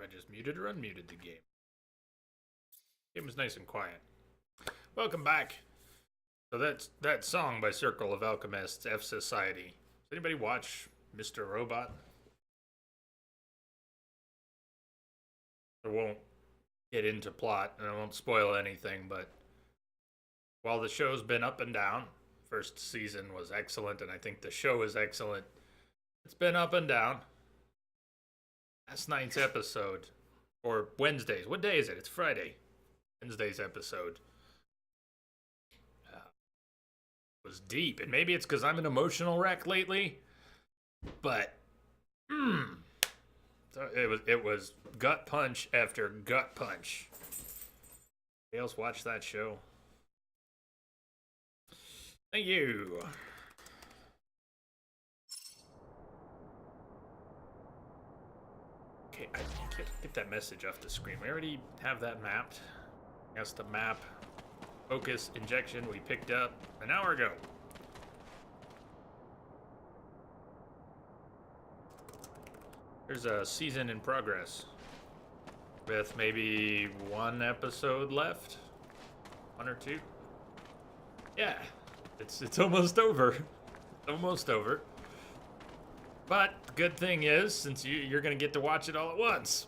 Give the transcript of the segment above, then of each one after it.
I just muted or unmuted the game. Game was nice and quiet. Welcome back. So that's that song by Circle of Alchemists, F Society. Does anybody watch Mr. Robot? I won't get into plot and I won't spoil anything, but while the show's been up and down, first season was excellent and I think the show is excellent. It's been up and down. Last night's episode, or Wednesdays. What day is it? It's Friday. Wednesday's episode was deep, and maybe it's because I'm an emotional wreck lately. But so it was gut punch after gut punch. Anybody else watch that show? Thank you. Okay, I can't get that message off the screen. We already have that mapped. That's the map. Focus injection we picked up an hour ago. There's a season in progress with maybe one episode left. One or two. Yeah, it's almost over. Almost over. But the good thing is, since you're going to get to watch it all at once.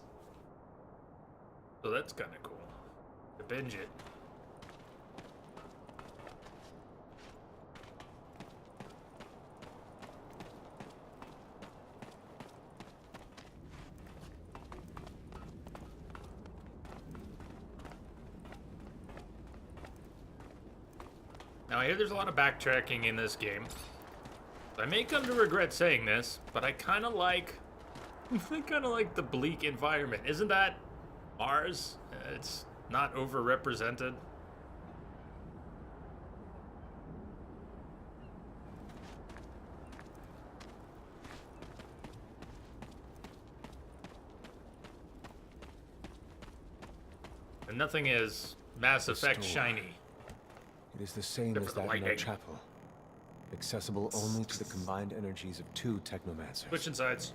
So that's kind of cool. To binge it. Now I hear there's a lot of backtracking in this game. I may come to regret saying this, but I kind of like the bleak environment. Isn't that Mars? It's not overrepresented. And nothing is Mass Effect shiny. It is the same as that in our chapel. Accessible only to the combined energies of two Technomancers. Switching sides.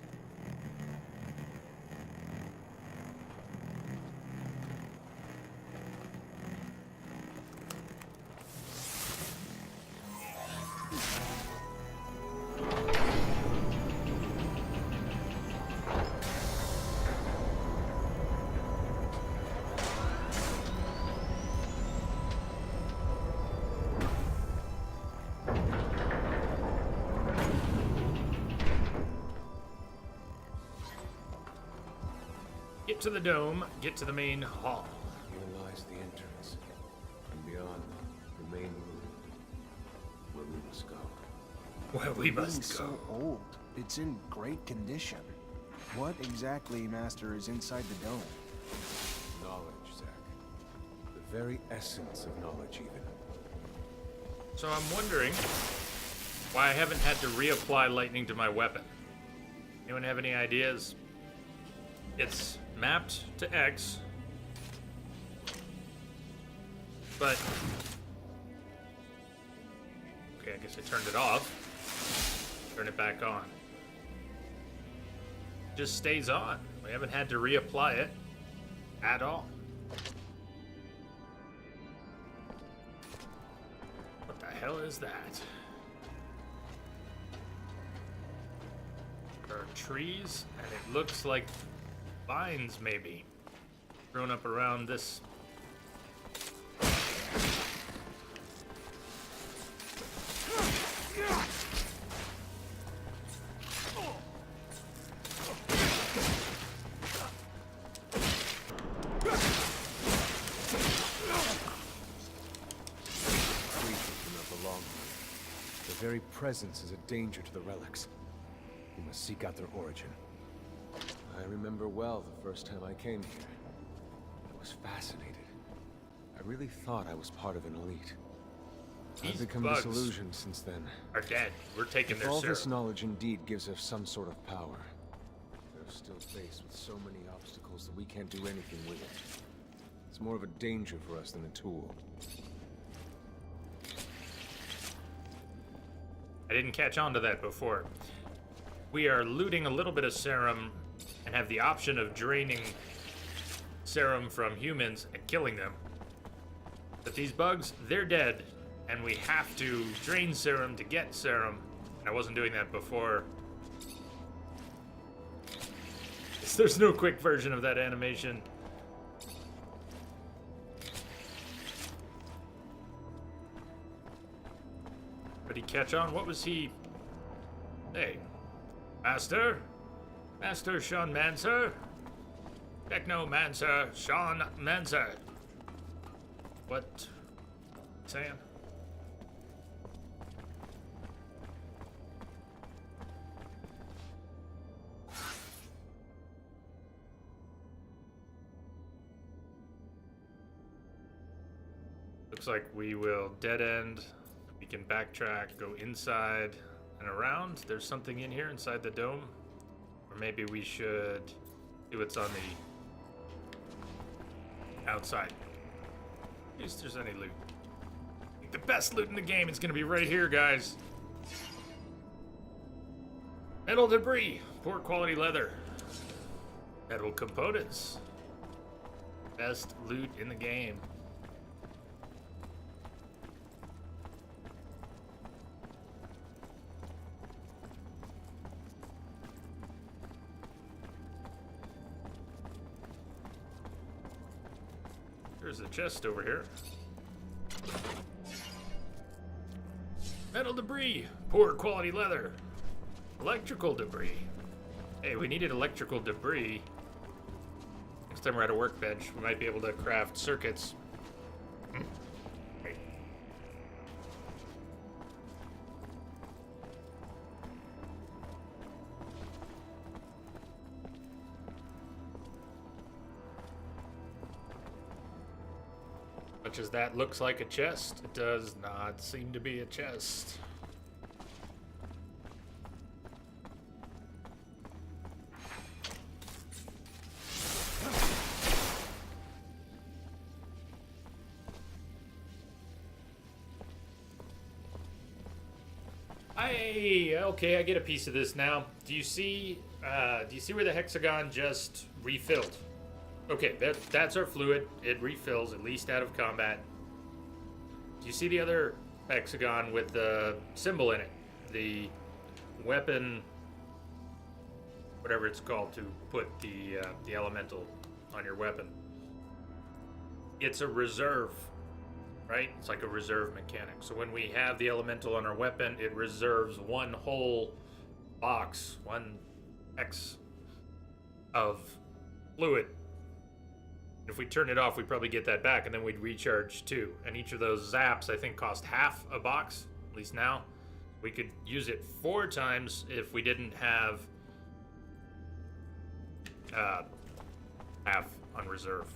Get to the dome, get to the main hall. Here lies the entrance, and beyond, the main room, where we must go. Where we must go. So old, it's in great condition. What exactly, Master, is inside the dome? Knowledge, Zack. The very essence of knowledge, even. So I'm wondering why I haven't had to reapply lightning to my weapon. Anyone have any ideas? It's mapped to X, but okay, I guess I turned it off. Turn it back on. Just stays on. We haven't had to reapply it at all. What the hell is that? There are trees, and it looks like vines, maybe, grown up around this. Their very presence is a danger to the relics. We must seek out their origin. I remember well the first time I came here. I was fascinated. I really thought I was part of an elite. I've become disillusioned since then. Are dead. We're taking If their all serum. this knowledge indeed gives us some sort of power, we're still faced with so many obstacles that we can't do anything with it. It's more of a danger for us than a tool. I didn't catch on to that before. We are looting a little bit of serum and have the option of draining serum from humans and killing them. But these bugs, they're dead, and we have to drain serum to get serum. And I wasn't doing that before. There's no quick version of that animation. Did he catch on? What was he? Hey, Master? Master Sean Mancer? Technomancer Sean Mancer. What? Saying? Looks like we will dead end. We can backtrack, go inside and around. There's something in here inside the dome. Or maybe we should see what's on the outside. At least there's any loot. I think the best loot in the game is gonna be right here, guys. Metal debris, poor quality leather. Metal components. Best loot in the game. There's a chest over here. Metal debris, poor quality leather. Electrical debris. Hey, we needed electrical debris. Next time we're at a workbench, we might be able to craft circuits. Hey. Much as that looks like a chest, it does not seem to be a chest. Okay, I get a piece of this now. Do you see where the hexagon just refilled? Okay, that's our fluid. It refills, at least out of combat. Do you see the other hexagon with the symbol in it? The weapon, whatever it's called, to put the elemental on your weapon. It's a reserve, right? It's like a reserve mechanic. So when we have the elemental on our weapon, it reserves one whole box, one X of fluid. If we turn it off, we probably get that back, and then we'd recharge too. And each of those zaps, I think, cost half a box, at least now. We could use it 4 times if we didn't have half on reserve.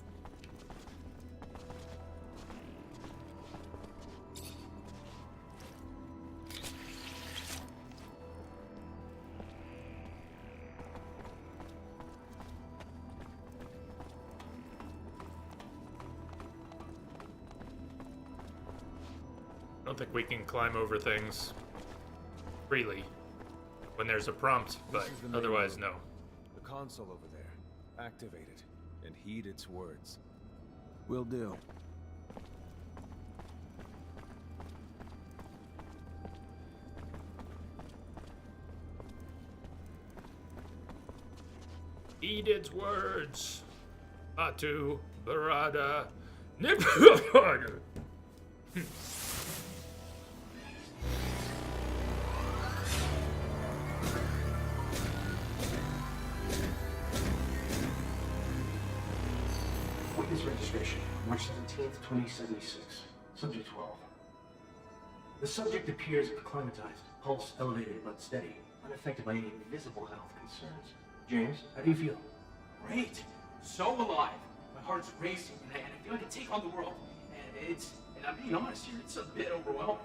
I don't think we can climb over things freely when there's a prompt, but otherwise, no. The console over there. Activate it and heed its words. Will do. Heed its words. Atu Barada Nip. Witness registration, March 17th, 2076. Subject 12. The subject appears acclimatized, pulse elevated but steady, unaffected by any visible health concerns. James, how do you feel? Great. So alive. My heart's racing, and I feel like I can take on the world. And I'm being honest here, it's a bit overwhelming.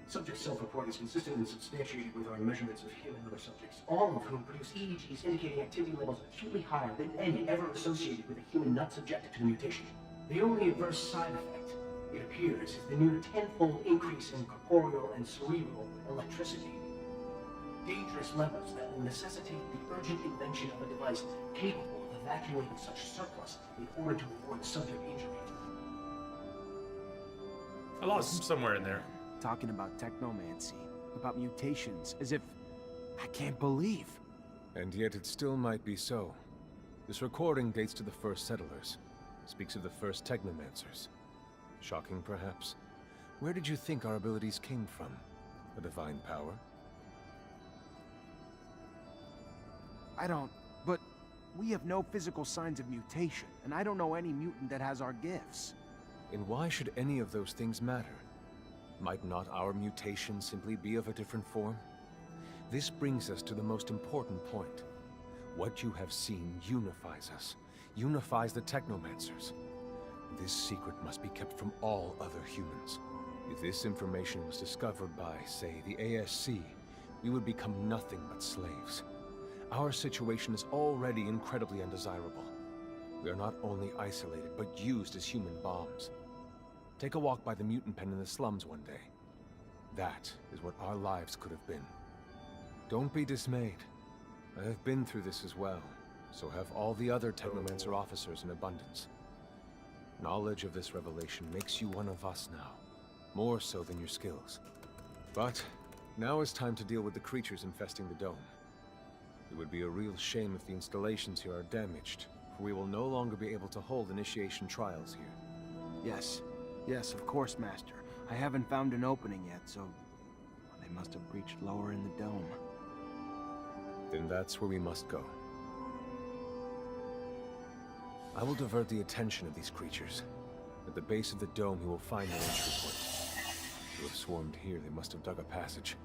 Subject's self-report is consistent and substantiated with our measurements of him and other subjects, all of whom produce EEGs indicating activity levels acutely higher than any ever associated with a human not subjected to the mutation. The only adverse side effect, it appears, is the near tenfold increase in corporeal and cerebral electricity. dangerous levels that will necessitate the urgent invention of a device capable of evacuating such surplus in order to avoid subject injury. I lost him somewhere in there. Talking about technomancy, about mutations, as if... I can't believe. And yet it still might be so. This recording dates to the first settlers. Speaks of the first Technomancers. Shocking, perhaps? Where did you think our abilities came from? A divine power? I don't... But we have no physical signs of mutation, and I don't know any mutant that has our gifts. And why should any of those things matter? Might not our mutation simply be of a different form? This brings us to the most important point. What you have seen unifies us, unifies the Technomancers. This secret must be kept from all other humans. If this information was discovered by, say, the ASC, we would become nothing but slaves. Our situation is already incredibly undesirable. We are not only isolated, but used as human bombs. Take a walk by the mutant pen in the slums one day. That is what our lives could have been. Don't be dismayed. I have been through this as well, so have all the other Technomancer officers in abundance. Knowledge of this revelation makes you one of us now, more so than your skills. But now is time to deal with the creatures infesting the dome. It would be a real shame if the installations here are damaged, for we will no longer be able to hold initiation trials here. Yes, of course, Master. I haven't found an opening yet, so... they must have breached lower in the dome. Then that's where we must go. I will divert the attention of these creatures. At the base of the dome, you will find an entry point. To have swarmed here, they must have dug a passage.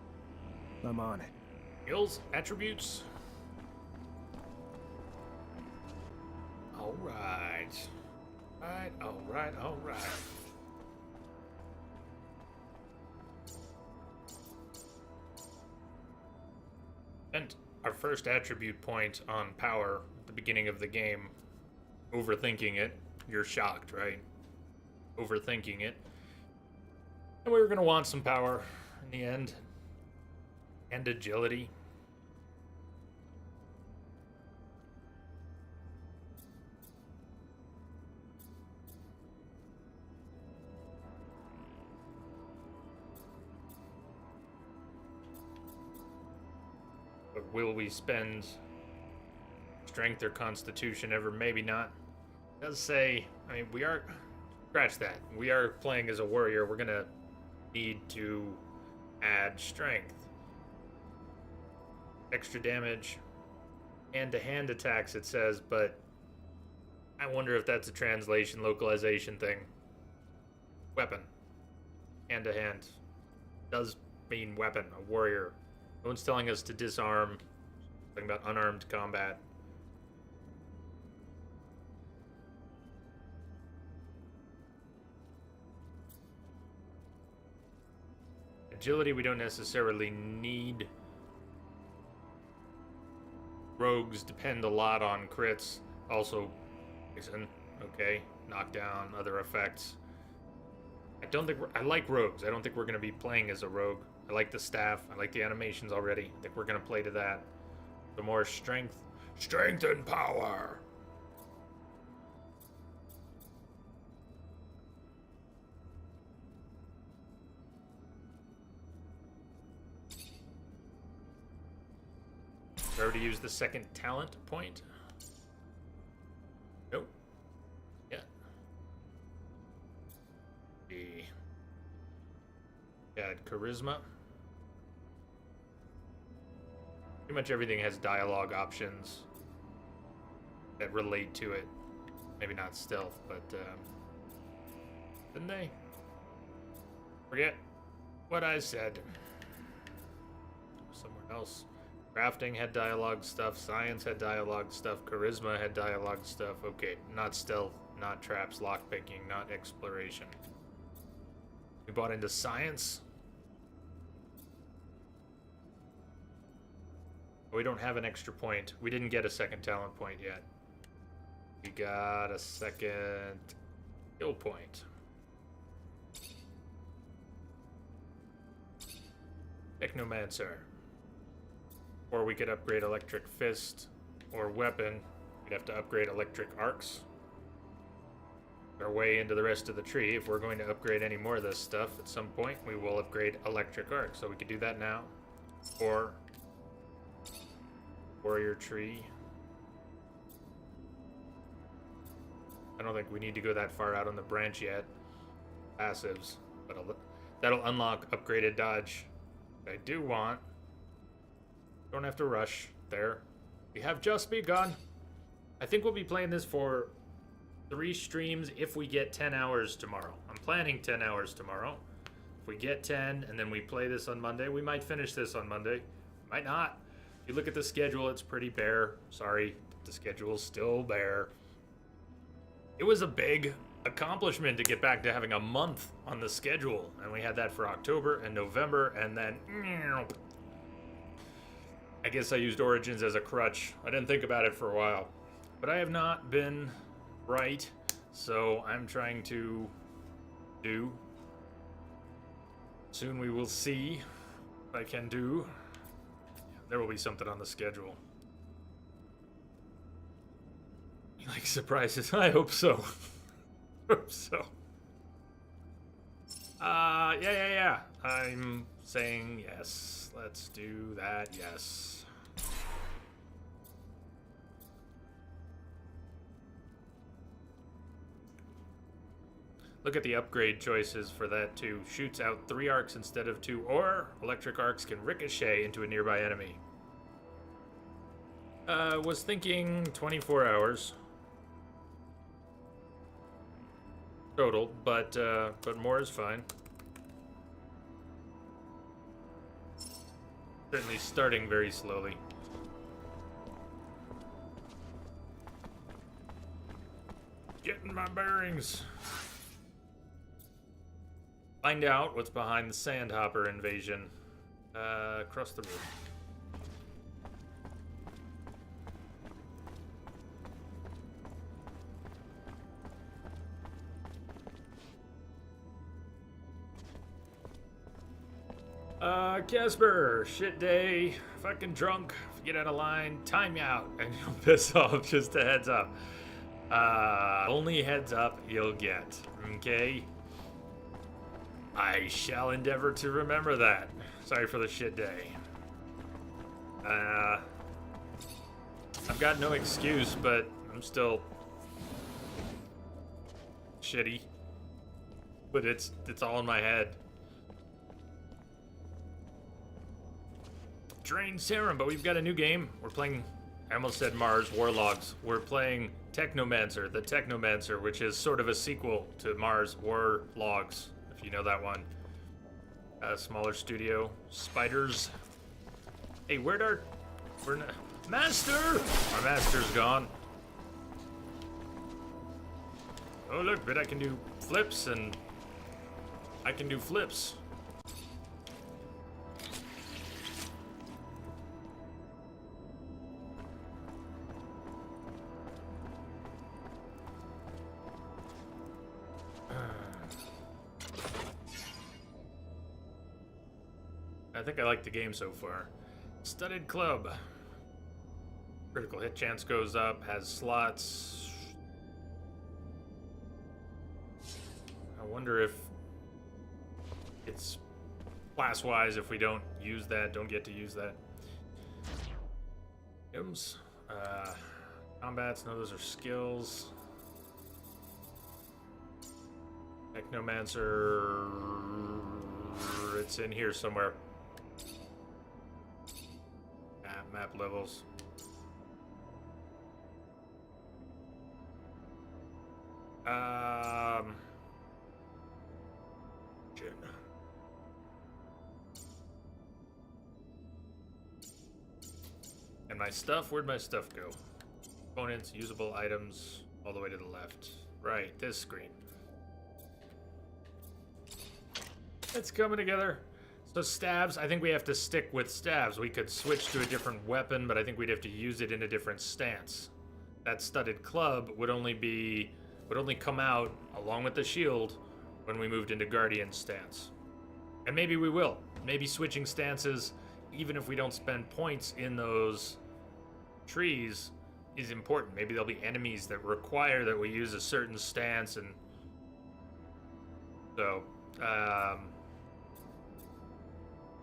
I'm on it. Skills, attributes. Alright. Alright. And our first attribute point on power at the beginning of the game. Overthinking it. You're shocked, right? Overthinking it. And we were going to want some power in the end. And agility. But will we spend strength or constitution ever? Maybe not. It does say, I mean, we are, scratch that. We are playing as a warrior. We're gonna need to add strength. Extra damage, hand-to-hand attacks, it says, but I wonder if that's a translation, localization thing. Weapon. Hand-to-hand. Does mean weapon, a warrior. No one's telling us to disarm. Talking about unarmed combat. Agility we don't necessarily need. Rogues depend a lot on crits. Also, poison, okay, knockdown, other effects. I like rogues. I don't think we're going to be playing as a rogue. I like the staff. I like the animations already. I think we're going to play to that. The more strength. Strength and power! I already used the second talent point? Nope. Yeah. Add charisma. Pretty much everything has dialogue options that relate to it. Maybe not stealth, but didn't they? Forget what I said. Somewhere else. Crafting had dialogue stuff, science had dialogue stuff, charisma had dialogue stuff. Okay, not stealth, not traps, lockpicking, not exploration. We bought into science. We don't have an extra point. We didn't get a second talent point yet. We got a second skill point. Technomancer. Or we could upgrade electric fist or weapon. We'd have to upgrade electric arcs. Our way into the rest of the tree. If we're going to upgrade any more of this stuff at some point, we will upgrade electric arc. So we could do that now. Or warrior tree. I don't think we need to go that far out on the branch yet. Passives. But that'll unlock upgraded dodge. I do want. Don't have to rush. There. We have just begun. I think we'll be playing this for 3 streams if we get 10 hours tomorrow. I'm planning 10 hours tomorrow. If we get 10 and then we play this on Monday, we might finish this on Monday. Might not. If you look at the schedule, it's pretty bare. Sorry, the schedule's still bare. It was a big accomplishment to get back to having a month on the schedule. And we had that for October and November, and then I guess I used Origins as a crutch. I didn't think about it for a while. But I have not been right, so I'm trying to do. Soon we will see what I can do. There will be something on the schedule. You like surprises? I hope so. Hope so. Yeah. I'm saying yes. Let's do that, yes. Look at the upgrade choices for that too. Shoots out 3 arcs instead of 2, or electric arcs can ricochet into a nearby enemy. Was thinking 24 hours total, but more is fine. Certainly starting very slowly. Getting my bearings. Find out what's behind the Sandhopper invasion. Across the room. Casper, shit day, fucking drunk, if you get out of line, time you out, and you'll piss off, just a heads up. Only heads up you'll get, okay? I shall endeavor to remember that. Sorry for the shit day. I've got no excuse, but I'm still shitty. But it's all in my head. Drain Serum, but we've got a new game. We're playing, I almost said Mars Warlogs. We're playing Technomancer, the Technomancer, which is sort of a sequel to Mars Warlogs, if you know that one. Smaller studio. Spiders. Hey, Master! Our Master's gone. Oh, look, but I can do flips, and I can do flips. I think I like the game so far. Studded Club. Critical hit chance goes up, has slots. I wonder if it's class-wise if we don't use that, don't get to use that. Items. Combats, no, those are skills. Technomancer. It's in here somewhere. Map levels. And my stuff, where'd my stuff go? Components, usable items, all the way to the left. Right, this screen. It's coming together. So stabs, I think we have to stick with stabs. We could switch to a different weapon, but I think we'd have to use it in a different stance. That studded club would only come out along with the shield when we moved into Guardian stance. And maybe we will. Maybe switching stances even if we don't spend points in those trees, is important. Maybe there'll be enemies that require that we use a certain stance, and so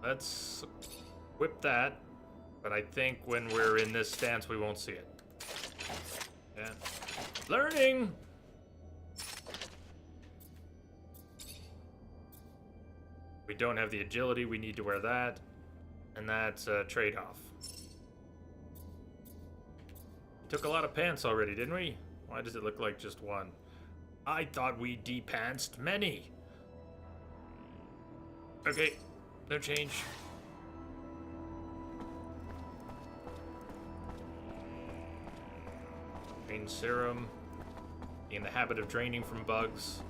let's whip that. But I think when we're in this stance, we won't see it. Yeah, learning. We don't have the agility. We need to wear that, and that's a trade-off. Took a lot of pants already, didn't we? Why does it look like just one? I thought we de-pantsed many. Okay, no change. Drain serum. Be in the habit of draining from bugs.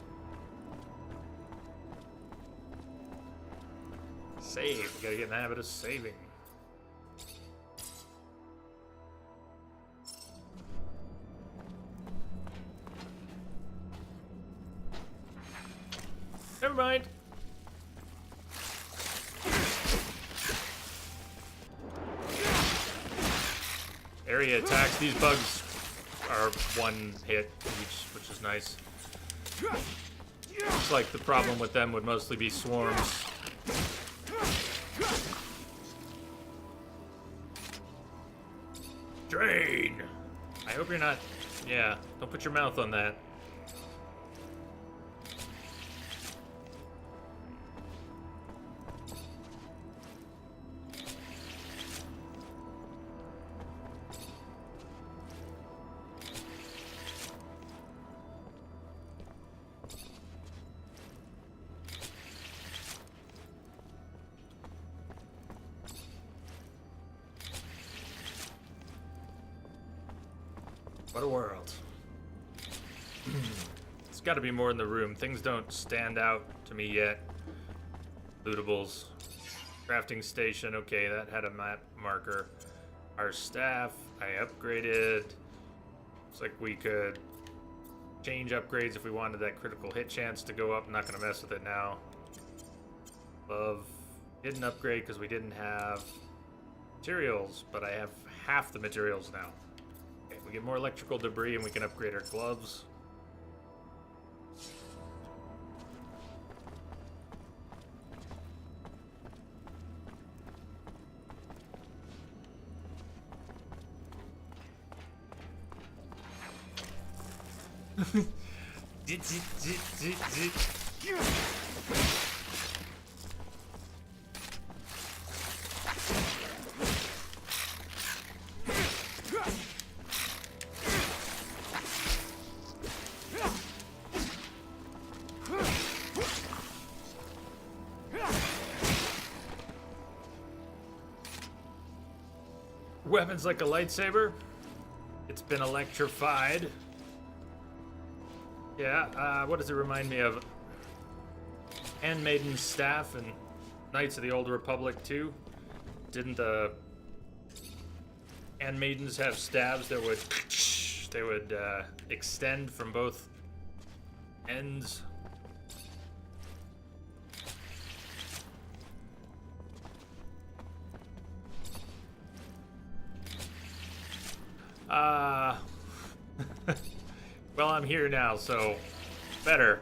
Save. We gotta get in the habit of saving. Never mind. Area attacks. These bugs are one hit each, which is nice. Looks like the problem with them would mostly be swarms. Drain! I hope you're not... Yeah, don't put your mouth on that. What a world. There's got to be more in the room. Things don't stand out to me yet. Lootables. Crafting station. Okay, that had a map marker. Our staff. I upgraded. Looks like we could change upgrades if we wanted that critical hit chance to go up. I'm not going to mess with it now. Love. Didn't upgrade because we didn't have materials, but I have half the materials now. We get more electrical debris and we can upgrade our gloves. Weapons like a lightsaber. It's been electrified. Yeah, what does it remind me of? Handmaiden's staff and Knights of the Old Republic too. Didn't the handmaidens have staves that would extend from both ends? Well, I'm here now, so better.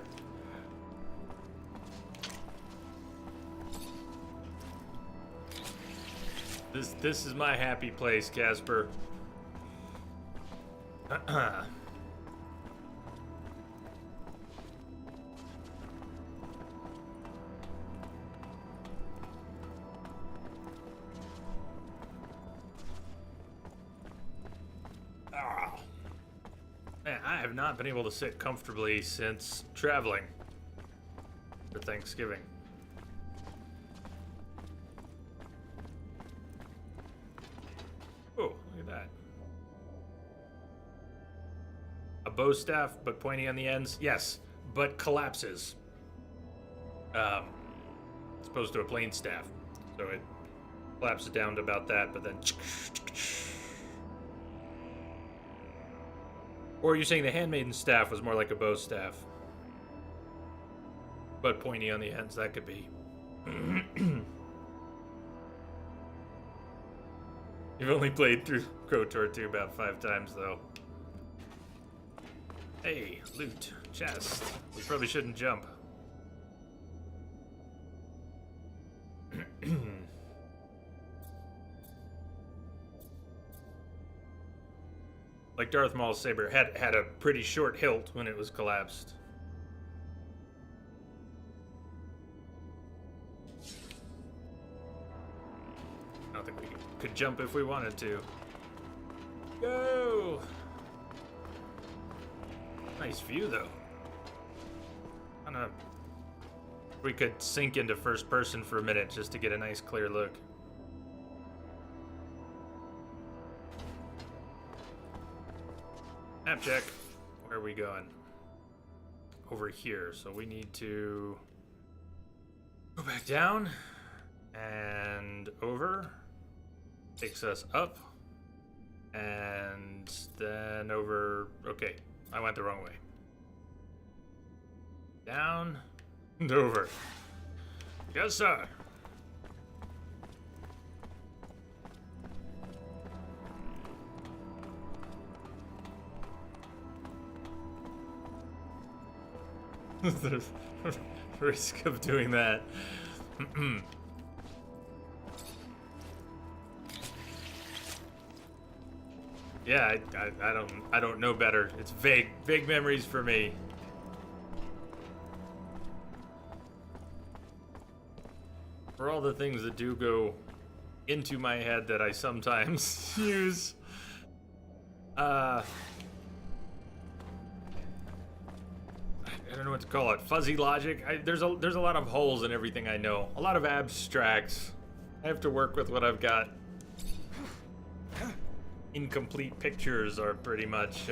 This is my happy place, Casper. Man, I have not been able to sit comfortably since traveling for Thanksgiving. Oh, look at that. A bow staff, but pointy on the ends? Yes, but collapses. As opposed to a plain staff. So it collapses down to about that, but then... Or you're saying the handmaiden staff was more like a bow staff. But pointy on the ends, that could be. You've only played through KOTOR 2 about 5 times, though. Hey, loot, chest. We probably shouldn't jump. Like Darth Maul's saber had a pretty short hilt when it was collapsed. I don't think we could jump if we wanted to. Go! Nice view, though. I don't know. We could sink into first person for a minute just to get a nice clear look. Map check. Where are we going? Over here. So we need to go back down and over. Takes us up. And then over. Okay, I went the wrong way. Down and over. Yes, sir. The risk of doing that. Yeah, I don't know better. It's vague memories for me. For all the things that do go into my head that I sometimes use. I don't know what to call it. Fuzzy logic. There's a lot of holes in everything I know. A lot of abstracts. I have to work with what I've got. Incomplete pictures are pretty much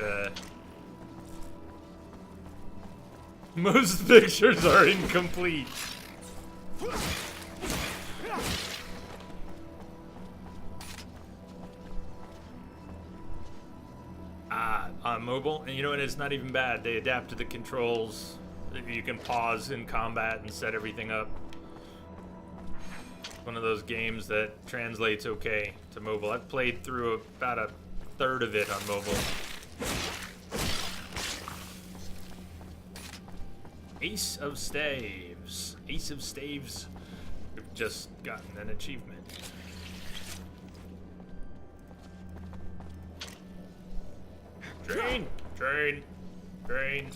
most pictures are incomplete. On mobile, and you know what, it's not even bad. They adapt to the controls. You can pause in combat and set everything up. One of those games that translates okay to mobile. I've played through about a third of it on mobile. Ace of Staves. Ace of Staves. We've just gotten an achievement. Train! Train! Train!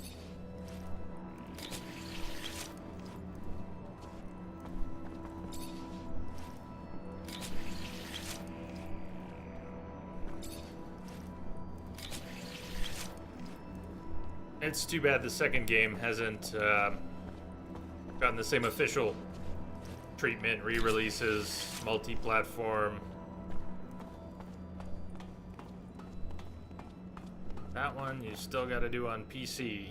It's too bad the second game hasn't gotten the same official treatment, re-releases, multi-platform. That one you still got to do on PC.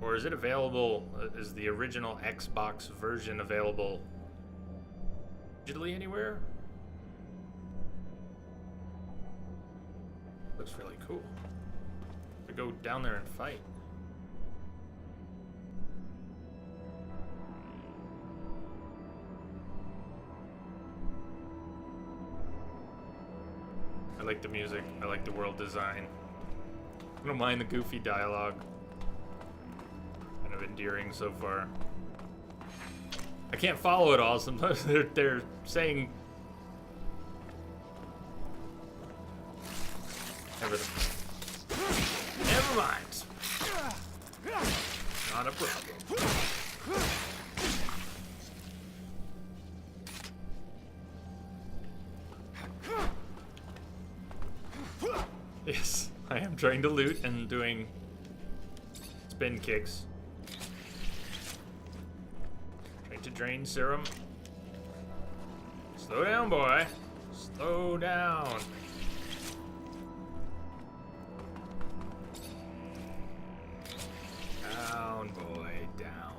Or is it available? Is the original Xbox version available digitally anywhere? Looks really cool. To go down there and fight. I like the music. I like the world design. I don't mind the goofy dialogue. Kind of endearing so far. I can't follow it all. Sometimes they're saying everything. Never mind. Not a problem. Yes, I am trying to loot and doing spin kicks. Trying to drain serum. Slow down, boy. Slow down. Down, boy, down.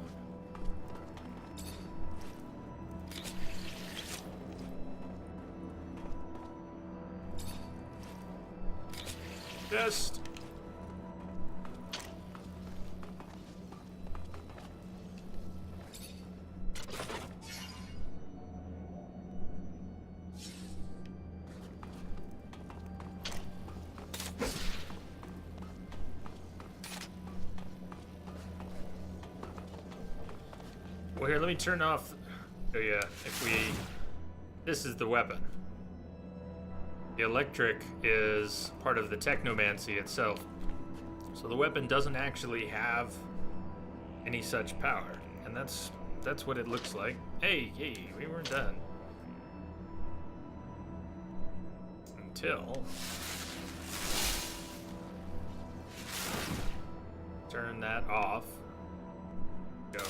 Just. Well, here, let me turn off. Oh yeah, if we. This is the weapon. The electric is part of the Technomancy itself. So the weapon doesn't actually have any such power. And that's what it looks like. Hey, we weren't done. Until turn that off. Go.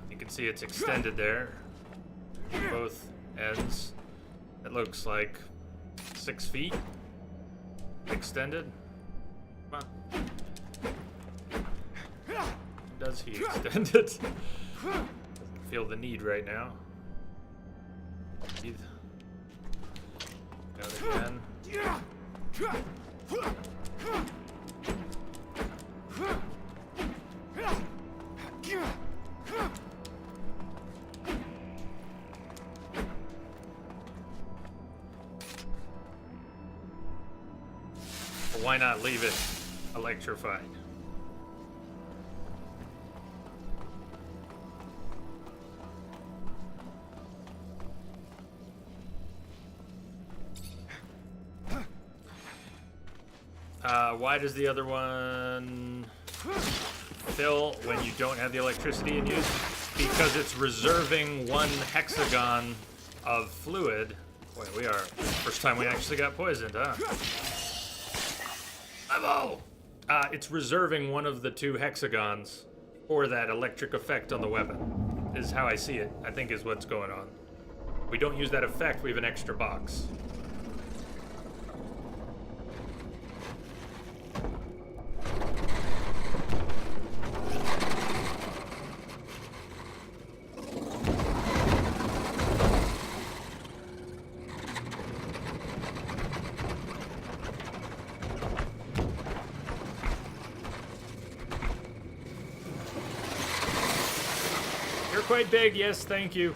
You can see it's extended there. Both ends. It looks like 6 feet extended. Come on. Does he extend it? Doesn't feel the need right now. Breathe. Out again. Well, why not leave it electrified? Why does the other one fill when you don't have the electricity in use? Because it's reserving 1 hexagon of fluid. Boy, we are. First time we actually got poisoned, huh? Level! It's reserving 1 of the 2 hexagons for that electric effect on the weapon. Is how I see it, I think is what's going on. We don't use that effect, we have an extra box. Quite big, yes, thank you.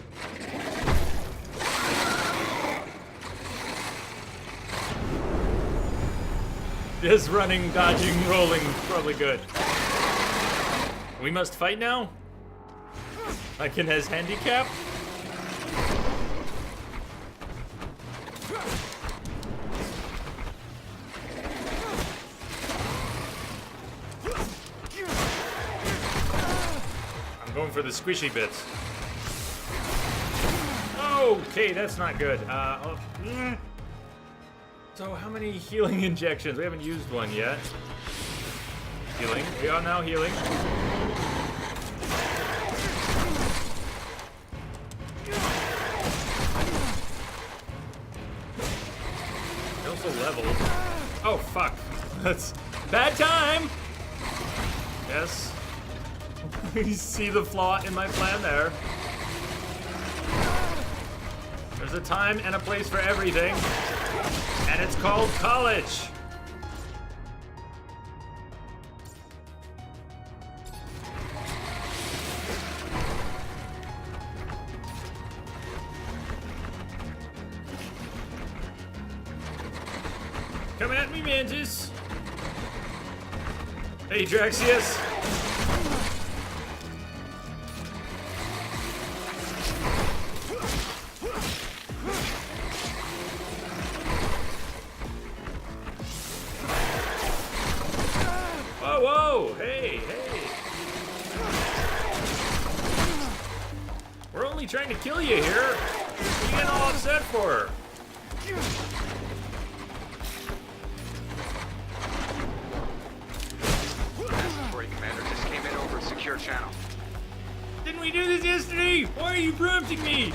This running, dodging, rolling, probably good. We must fight now? Like in his handicap? Going for the squishy bits. Okay, that's not good. So how many healing injections? We haven't used one yet. Healing. We are now healing. They also leveled. Oh, fuck. That's bad time! Yes. You see the flaw in my plan there. There's a time and a place for everything, and it's called college. Come at me, Mantis. Hey, Draxius. Whoa, hey. We're only trying to kill you here. What are you getting all upset for? Commander just came in over a secure channel. Didn't we do this yesterday? Why are you prompting me?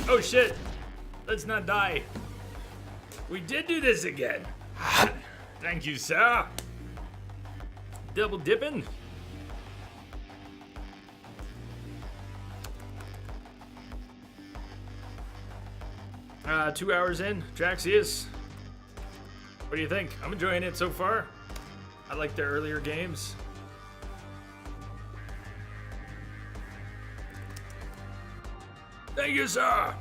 Oh shit. Let's not die. We did do this again. Thank you, sir. Double dipping. 2 hours in, Draxius. What do you think? I'm enjoying it so far. I like the earlier games. Thank you, sir.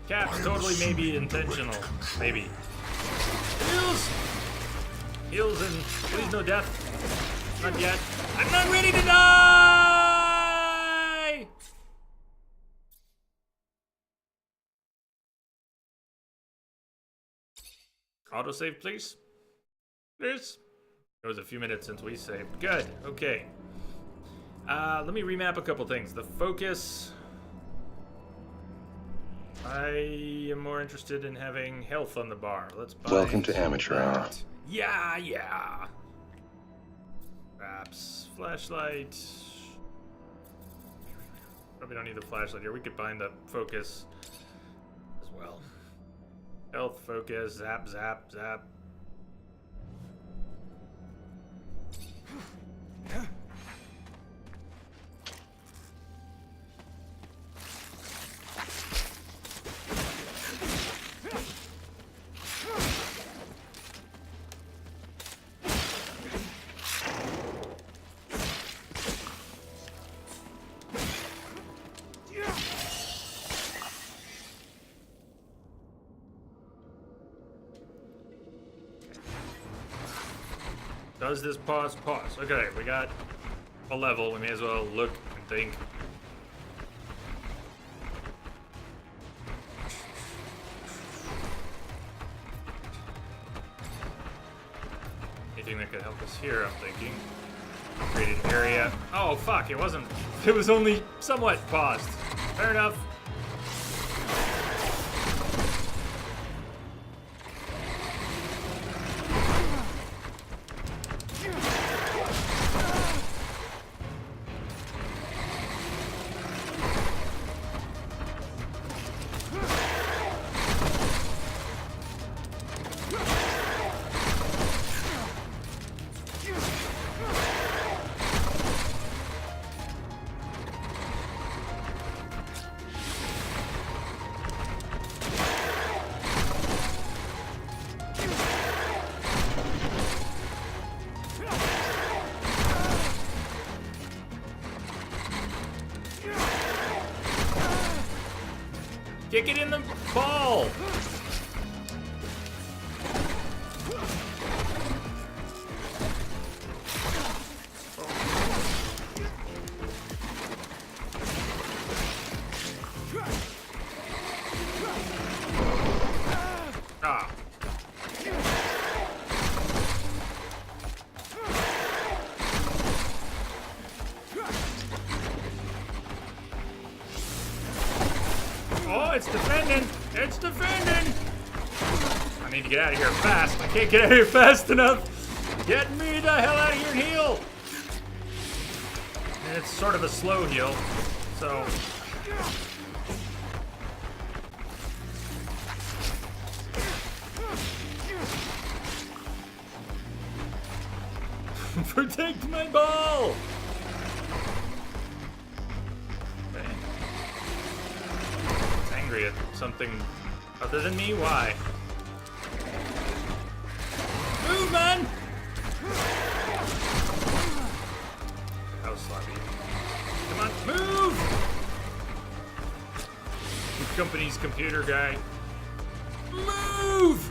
Caps totally maybe intentional. Maybe. Heals! Heals and please no death. Not yet. I'm not ready to die! Autosave, please. Please. It was a few minutes since we saved. Good. Okay. Let me remap a couple things. The focus. I am more interested in having health on the bar. Let's buy. Welcome to Amateur Hour. Yeah. Perhaps flashlight. Probably don't need the flashlight here. We could bind the focus as well. Health, focus, zap. Does this pause? Pause. Okay, we got a level. We may as well look and think. Anything that could help us here, I'm thinking. Create an area. Oh, fuck, it wasn't. It was only somewhat paused. Fair enough. Kick it in the ball! Ah. Oh, it's defending! It's defending! I need to get out of here fast. I can't get out of here fast enough. Get me the hell out of here and heal! And it's sort of a slow heal, so... Protect my ball! Okay. It's angry at something other than me? Why? Move, man! That was sloppy. Come on, move! The company's computer guy. Move!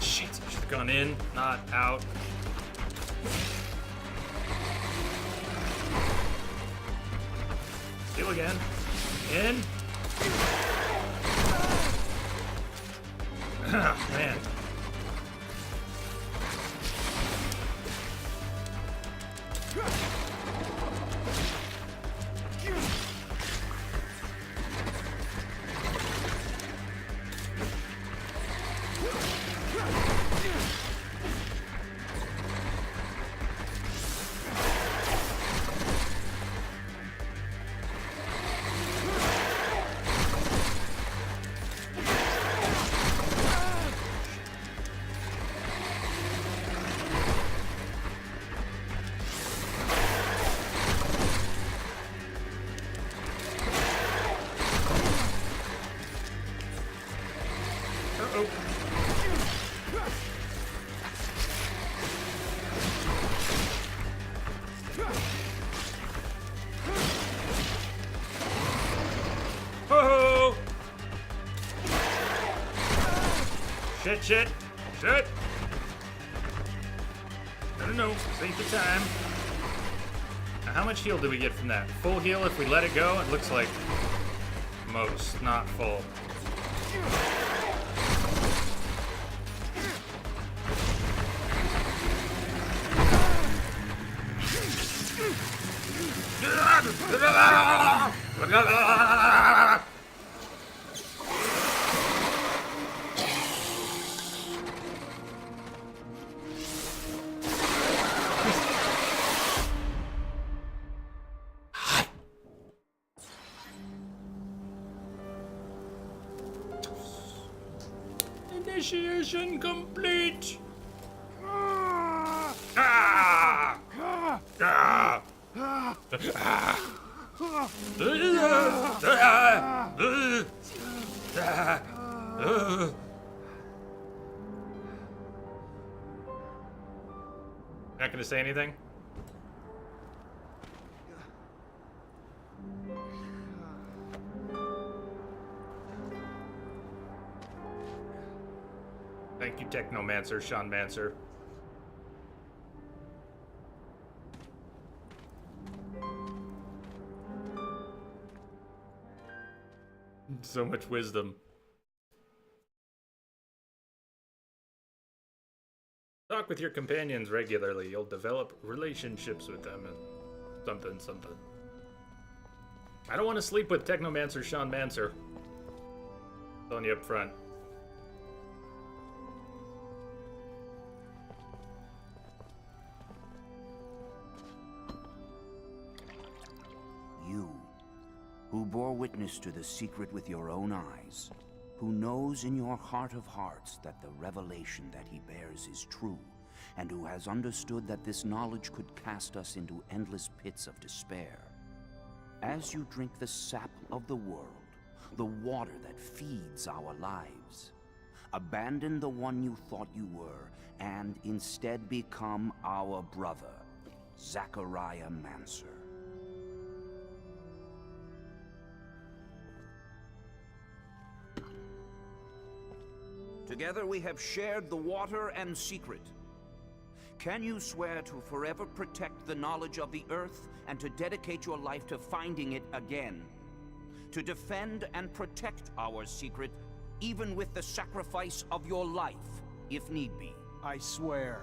Shit, I should have gone in, not out. Steal again. In. Man. Uh-oh. Ho-ho! Shit, shit, shit. No, save the time. Now, how much heal do we get from that? Full heal if we let it go? It looks like most, not full. Initiation complete. Ah! Ah! Ah! Not gonna say anything? Thank you, Technomancer, Sean Mancer. So much wisdom. Talk with your companions regularly. You'll develop relationships with them and something, something. I don't want to sleep with Technomancer, Sean Mancer. Telling you up front. You, who bore witness to the secret with your own eyes, who knows in your heart of hearts that the revelation that he bears is true, and who has understood that this knowledge could cast us into endless pits of despair. As you drink the sap of the world, the water that feeds our lives, abandon the one you thought you were, and instead become our brother, Zachariah Mancer. Together we have shared the water and secret. Can you swear to forever protect the knowledge of the Earth and to dedicate your life to finding it again? To defend and protect our secret, even with the sacrifice of your life, if need be. I swear.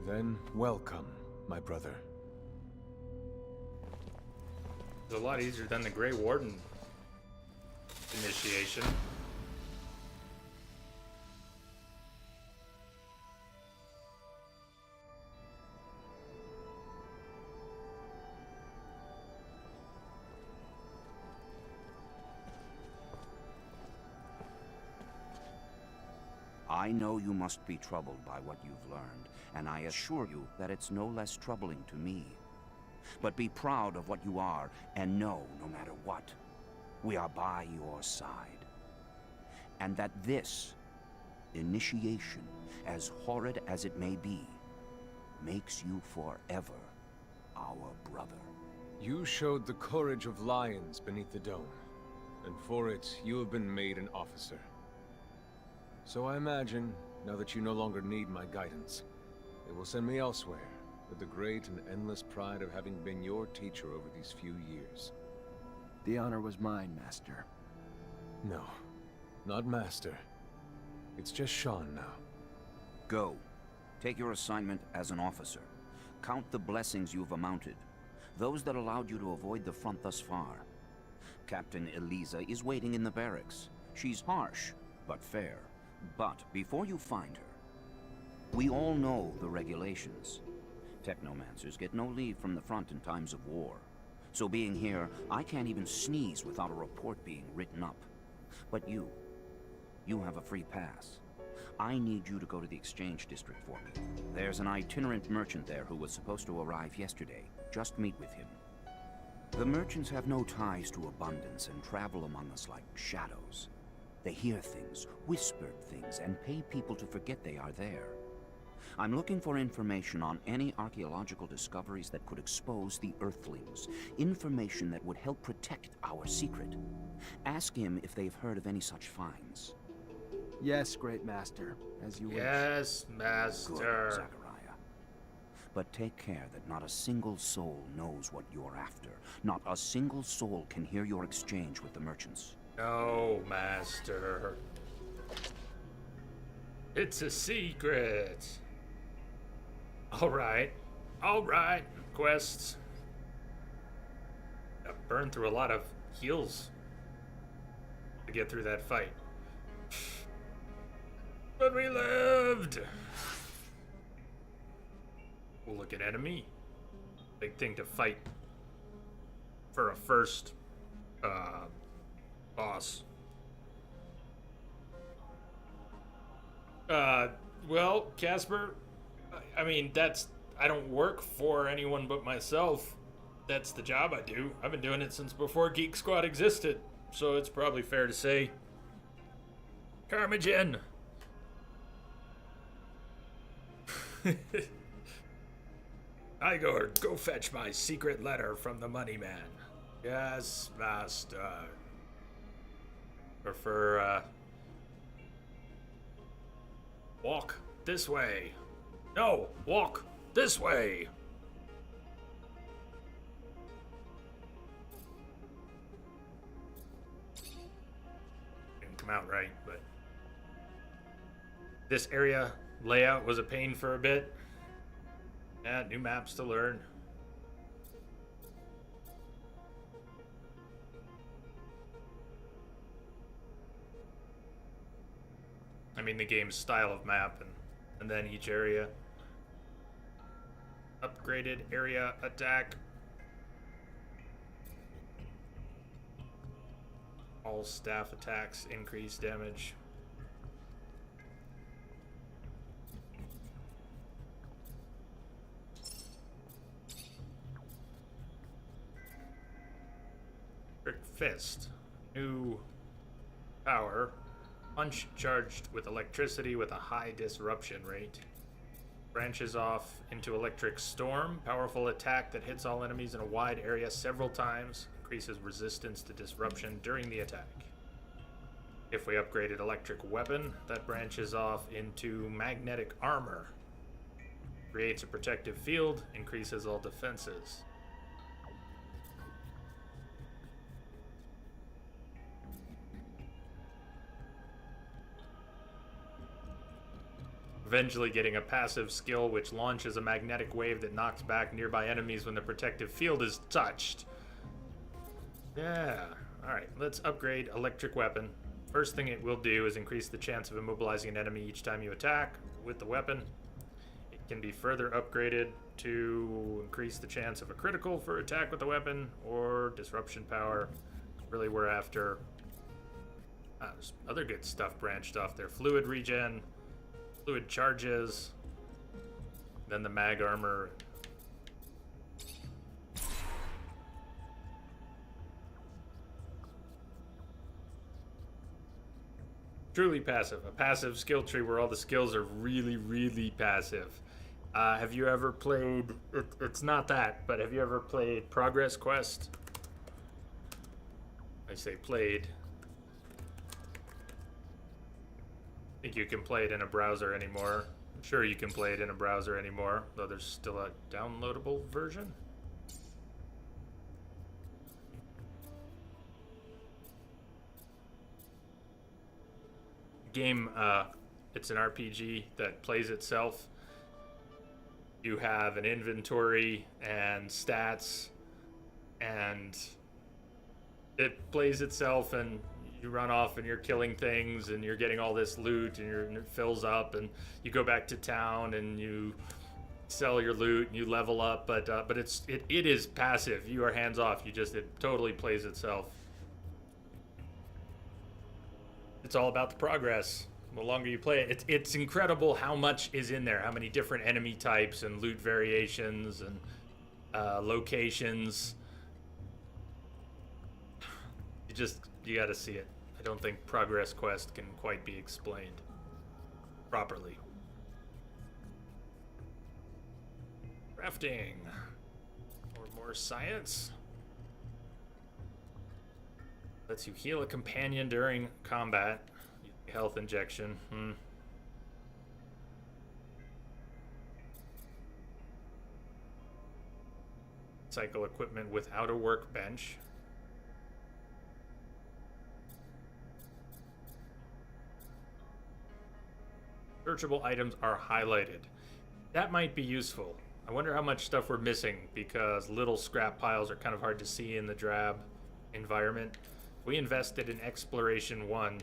Then welcome, my brother. It's a lot easier than the Grey Warden initiation. I know you must be troubled by what you've learned, and I assure you that it's no less troubling to me. But be proud of what you are, and know, no matter what, we are by your side. And that this initiation, as horrid as it may be, makes you forever our brother. You showed the courage of lions beneath the dome, and for it, you have been made an officer. So I imagine, now that you no longer need my guidance, they will send me elsewhere, with the great and endless pride of having been your teacher over these few years. The honor was mine, Master. No, not Master. It's just Sean now. Go. Take your assignment as an officer. Count the blessings you've amounted, those that allowed you to avoid the front thus far. Captain Eliza is waiting in the barracks. She's harsh, but fair. But before you find her, we all know the regulations. Technomancers get no leave from the front in times of war. So being here, I can't even sneeze without a report being written up. But you have a free pass. I need you to go to the exchange district for me. There's an itinerant merchant there who was supposed to arrive yesterday. Just meet with him. The merchants have no ties to abundance and travel among us like shadows. They hear things, whisper things, and pay people to forget they are there. I'm looking for information on any archaeological discoveries that could expose the Earthlings. Information that would help protect our secret. Ask him if they've heard of any such finds. Yes, Great Master, as you wish. Yes, Good, Master. Zachariah. But take care that not a single soul knows what you're after. Not a single soul can hear your exchange with the merchants. No, Master. It's a secret. Alright. Alright. Quests. I burned through a lot of heals to get through that fight. But we lived! We'll look at enemy. Big thing to fight for a first boss. Well, Casper, I mean, I don't work for anyone but myself. That's the job I do. I've been doing it since before Geek Squad existed, so it's probably fair to say. Carmagen! Igor, go fetch my secret letter from the money man. Yes, master. Prefer, walk this way. No, walk this way. Didn't come out right, but this area layout was a pain for a bit. Yeah, new maps to learn. I mean the game's style of map and then each area. Upgraded area attack. All staff attacks increase damage. Fist. New power. Punch charged with electricity with a high disruption rate. Branches off into electric storm. Powerful attack that hits all enemies in a wide area several times. Increases resistance to disruption during the attack. If we upgraded electric weapon, that branches off into magnetic armor. Creates a protective field. Increases all defenses. Eventually getting a passive skill which launches a magnetic wave that knocks back nearby enemies when the protective field is touched. Yeah. Alright, let's upgrade electric weapon. First thing it will do is increase the chance of immobilizing an enemy each time you attack with the weapon. It can be further upgraded to increase the chance of a critical for attack with the weapon or disruption power. Really we're after there's other good stuff branched off there. Fluid regen. Fluid charges, then the mag armor. Truly passive. A passive skill tree where all the skills are really, really passive. Have you ever played, it's not that, but have you ever played Progress Quest? I say played. I think you can play it in a browser anymore. I'm sure you can play it in a browser anymore, though there's still a downloadable version. Game, it's an RPG that plays itself. You have an inventory and stats, and it plays itself, and you run off and you're killing things and you're getting all this loot and it fills up, and you go back to town and you sell your loot and you level up, but it is passive. You are hands off. It totally plays itself. It's all about the progress. The longer you play it, it's incredible how much is in there, how many different enemy types and loot variations and locations. You gotta see it. I don't think Progress Quest can quite be explained properly. Crafting. Or more science. Lets you heal a companion during combat. Health injection. Cycle equipment without a workbench. Searchable items are highlighted. That might be useful. I wonder how much stuff we're missing because little scrap piles are kind of hard to see in the drab environment. If we invested in Exploration 1,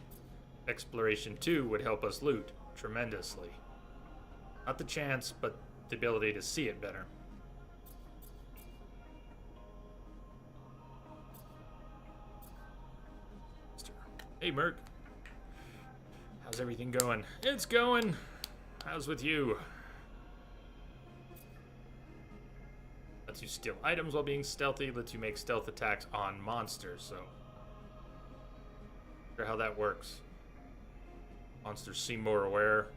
Exploration 2 would help us loot tremendously. Not the chance, but the ability to see it better. Hey, Merc. How's everything going? It's going. How's with you? Lets you steal items while being stealthy. Lets you make stealth attacks on monsters. So, not sure how that works. Monsters seem more aware.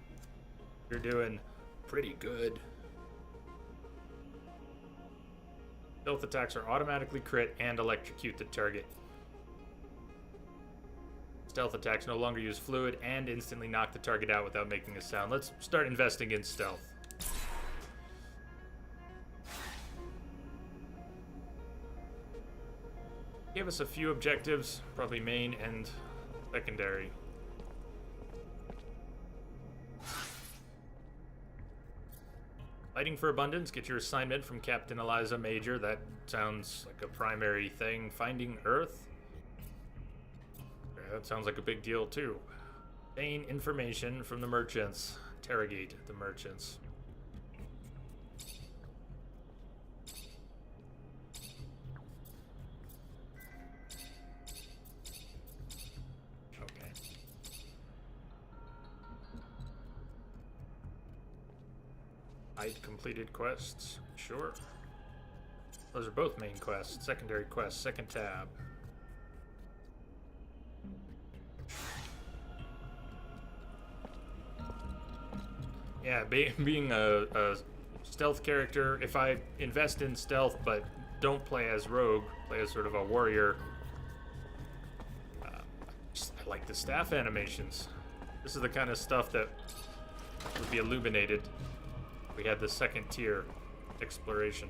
You're doing pretty good. Stealth attacks are automatically crit and electrocute the target. Stealth attacks no longer use fluid and instantly knock the target out without making a sound. Let's start investing in stealth. Give us a few objectives, probably main and secondary. Fighting for abundance, get your assignment from Captain Eliza Major. That sounds like a primary thing. Finding Earth. That sounds like a big deal too. Gain information from the merchants. Interrogate the merchants. Okay. Hide completed quests. Sure. Those are both main quests. Secondary quests. Second tab. Yeah, being a stealth character, if I invest in stealth but don't play as rogue, play as sort of a warrior, I like the staff animations. This is the kind of stuff that would be illuminated if we had the second tier exploration.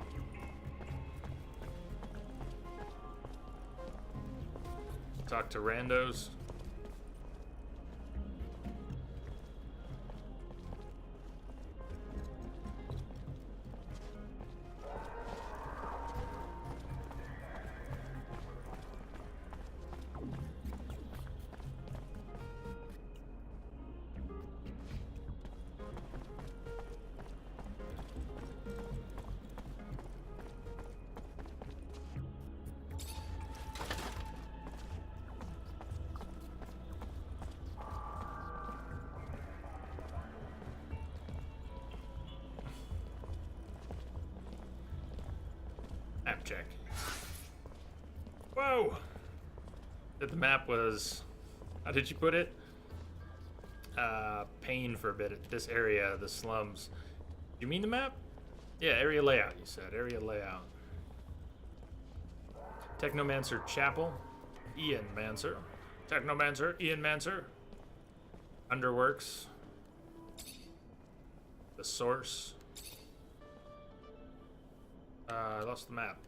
Talk to randos. Map check. Whoa! That the map was... How did you put it? Pain for a bit. This area, the slums. You mean the map? Yeah, area layout, you said. Area layout. Technomancer Chapel. Ian Mancer. Technomancer, Ian Mancer. Underworks. The Source. I lost the map.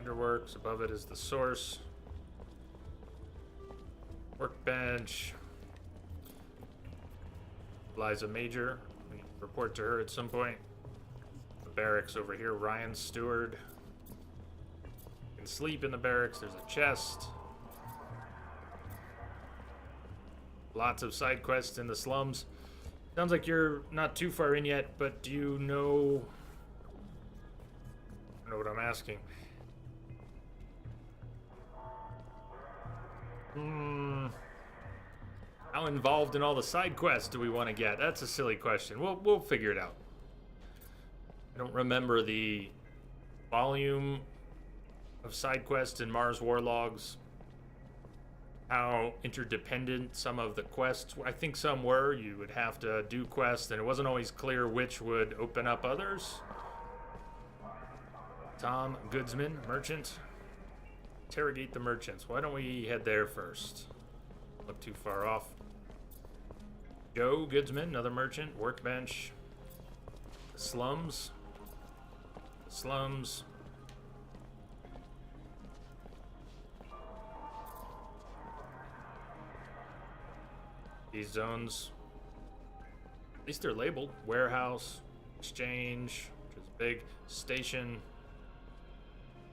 Underworks, above it is the Source. Workbench. Eliza Major. We need to report to her at some point. The barracks over here, Ryan Stewart. Sleep in the barracks. There's a chest. Lots of side quests in the slums. Sounds like you're not too far in yet, but do you know... I don't know what I'm asking. How involved in all the side quests do we want to get? That's a silly question. We'll figure it out. I don't remember the volume of side quests in Mars War Logs. how interdependent some of the quests. I think some were. You would have to do quests, and it wasn't always clear which would open up others. Tom Goodsman, merchant. Interrogate the merchants. Why don't we head there first? Look too far off. Joe Goodsman, another merchant. Workbench. The slums. The slums. These zones, at least they're labeled. Warehouse, exchange, which is big. Station,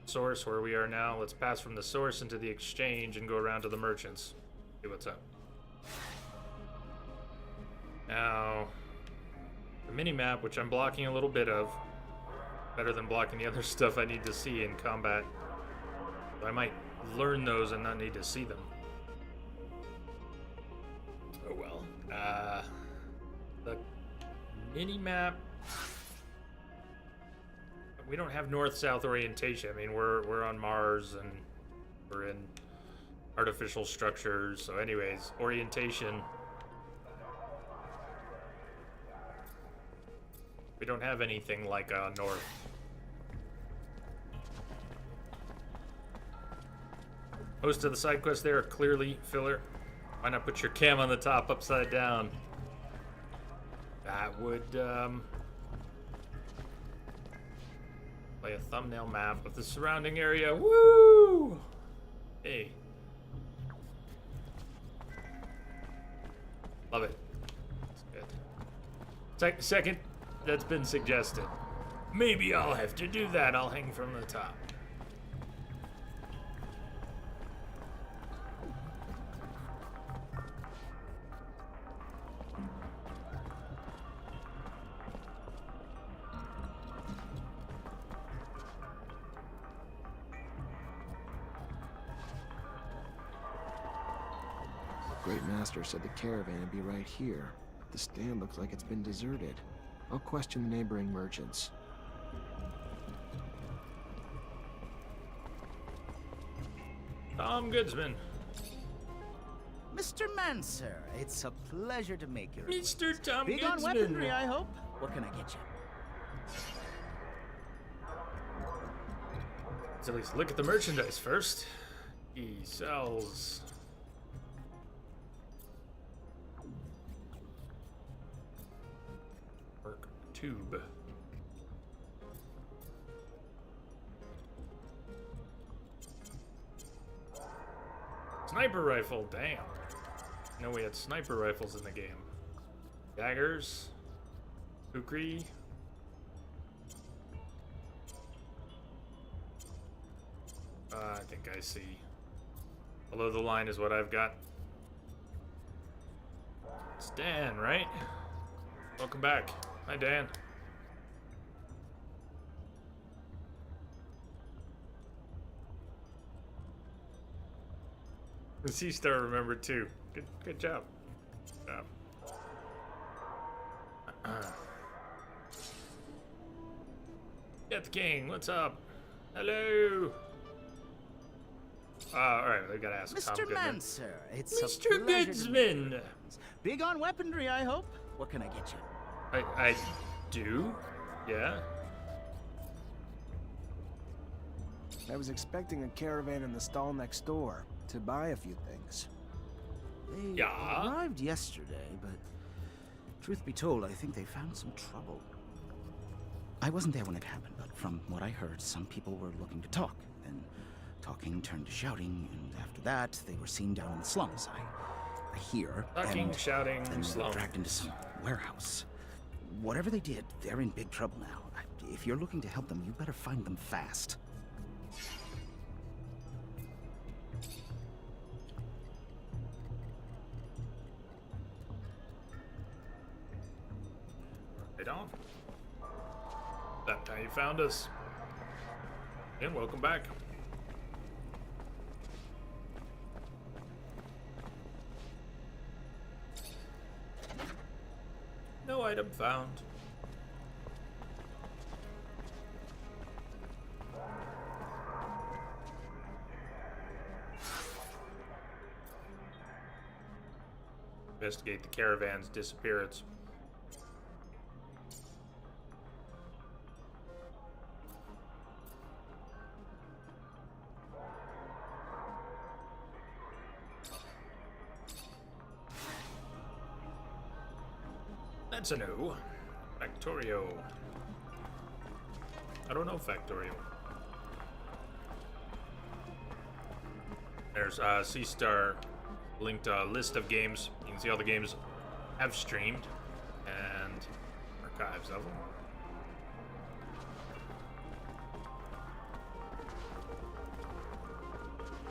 source, where we are now. Let's pass from the source into the exchange and go around to the merchants. See what's up. Now, the mini-map, which I'm blocking a little bit of, better than blocking the other stuff I need to see in combat. So I might learn those and not need to see them. Oh well. The mini-map. We don't have north-south orientation. I mean, we're on Mars and we're in artificial structures. So, anyways, orientation. We don't have anything like north. Most of the side quests there are clearly filler. Why not put your cam on the top upside down? That would play a thumbnail map of the surrounding area. Woo! Hey. Love it. That's good. Second, that's been suggested. Maybe I'll have to do that. I'll hang from the top. Great Master said the caravan would be right here. The stand looks like it's been deserted. I'll question the neighboring merchants. Tom Goodsman. Mr. Mancer, it's a pleasure to make your Mr. Tom Big on Goodsman. weaponry, I hope. What can I get you? Let's at least look at the merchandise first. He sells work tube. Sniper rifle, damn. No, we had sniper rifles in the game. Daggers. Kukri. I think I see. Below the line is what I've got. It's Dan, right? Welcome back. Hi, Dan. The Sea Star remembered too. Good job. Death King, what's up? Hello. All right, we gotta ask Tom Mr. Goodman. Mancer, it's a Mr. pleasure to meet Goodsman. Big on weaponry, I hope. What can I get you? I do. Yeah. I was expecting a caravan in the stall next door to buy a few things. They Yeah? arrived yesterday, but truth be told, I think they found some trouble. I wasn't there when it happened, but from what I heard, some people were looking to talk. Then talking turned to shouting, and after that, they were seen down in the slums. I hear. Talking, and shouting, then they were slums. dragged into some warehouse. Whatever they did, they're in big trouble now. If you're looking to help them, you better find them fast. Right on. That's how you found us. And welcome back. No item found. Investigate the caravan's disappearance. That's a no. Factorio. I don't know Factorio. There's C-Star linked a list of games. You can see all the games I've streamed and archives of them.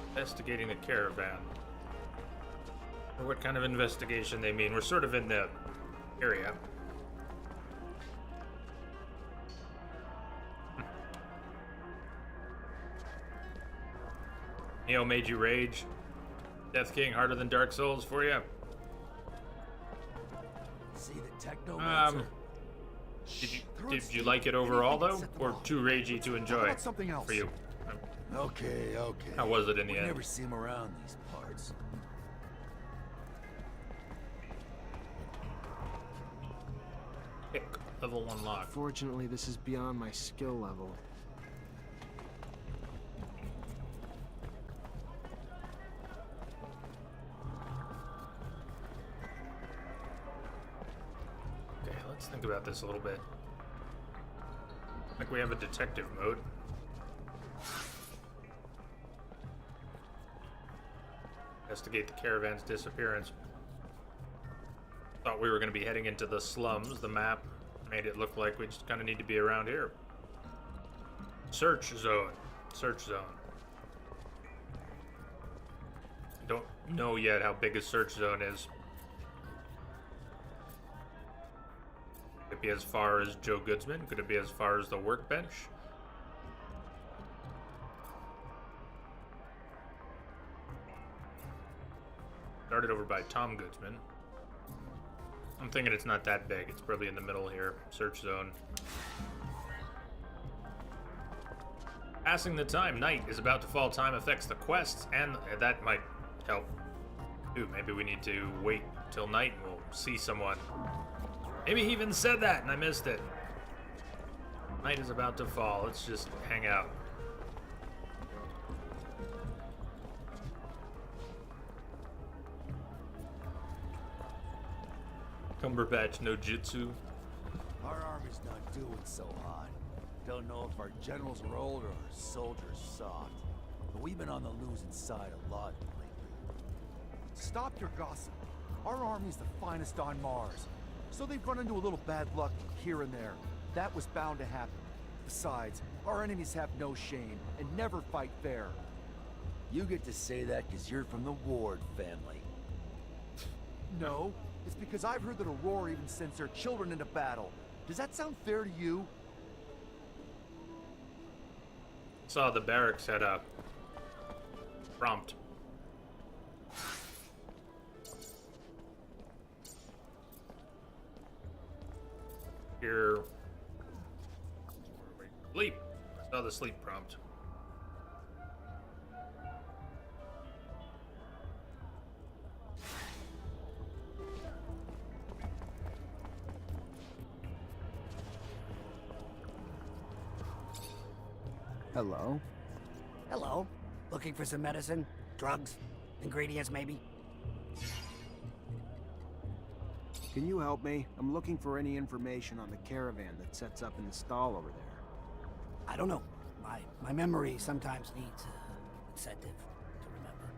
Investigating the caravan. Or what kind of investigation they mean. We're sort of in the area. Neo made you rage. Death King harder than Dark Souls for you. See the Technomancer. Did you like it overall though, or too ragey to enjoy? Something else for you. Okay. How was it in the end? Never see him around these parts. Pick level 1 lock. Fortunately, this is beyond my skill level. Okay, let's think about this a little bit. Like we have a detective mode. Investigate the caravan's disappearance. Thought we were going to be heading into the slums. The map made it look like we just kind of need to be around here. Search zone. Search zone. Don't know yet how big a search zone is. Could it be as far as Joe Goodsman? Could it be as far as the workbench? Started over by Tom Goodsman. I'm thinking it's not that big. It's probably in the middle here. Search zone. Passing the time. Night is about to fall. Time affects the quests, and that might help. Ooh, maybe we need to wait till night and we'll see someone. Maybe he even said that and I missed it. Night is about to fall. Let's just hang out. Cumberbatch no jutsu. Our army's not doing so hot. Don't know if our generals are old or our soldiers soft. But we've been on the losing side a lot lately. Stop your gossip. Our army's the finest on Mars. So they've run into a little bad luck here and there. That was bound to happen. Besides, our enemies have no shame and never fight fair. You get to say that because you're from the Ward family. No, it's because I've heard that Aurora even sends their children into battle. Does that sound fair to you? Saw the barracks had a prompt. Here. Sleep. I saw the sleep prompt. Hello? Hello. Looking for some medicine? Drugs? Ingredients, maybe? Can you help me? I'm looking for any information on the caravan that sets up in the stall over there. I don't know. My memory sometimes needs incentive to remember.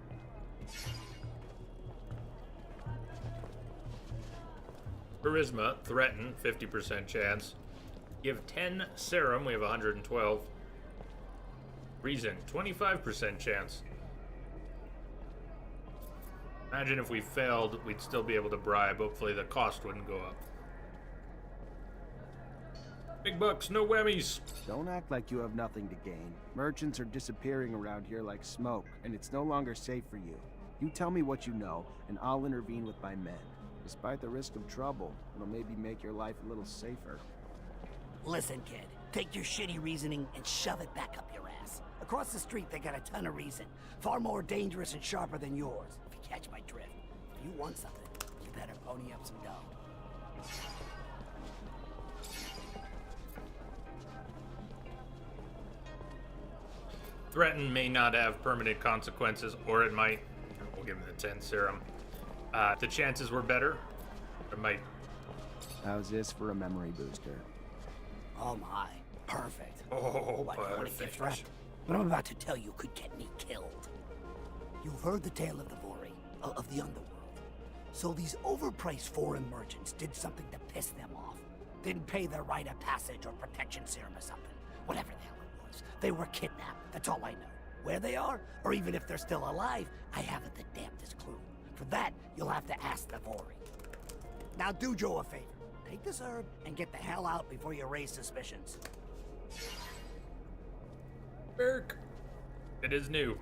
Charisma, threaten, 50% chance. Give 10 serum, we have 112. Reason, 25% chance. Imagine if we failed, we'd still be able to bribe. Hopefully the cost wouldn't go up. Big bucks, no whammies. Don't act like you have nothing to gain. Merchants are disappearing around here like smoke, and it's no longer safe for you. You tell me what you know, and I'll intervene with my men. Despite the risk of trouble, it'll maybe make your life a little safer. Listen, kid. Take your shitty reasoning and shove it back up your ass. Across the street, they got a ton of reason. Far more dangerous and sharper than yours, if you catch my drift. If you want something, you better pony up some dough. Threaten may not have permanent consequences, or it might. We'll give him the 10 serum. The chances were better. It might. How's this for a memory booster? Oh my, perfect. Oh, What, you want a gift perfect. wrap? What I'm about to tell you could get me killed. You've heard the tale of the Vori, of the underworld. So these overpriced foreign merchants did something to piss them off. Didn't pay their rite of passage or protection serum or something. Whatever the hell it was. They were kidnapped, that's all I know. Where they are, or even if they're still alive, I haven't the damnedest clue. For that, you'll have to ask the Vori. Now do Joe a favor. Take this herb and get the hell out before you raise suspicions. Burke. It is new.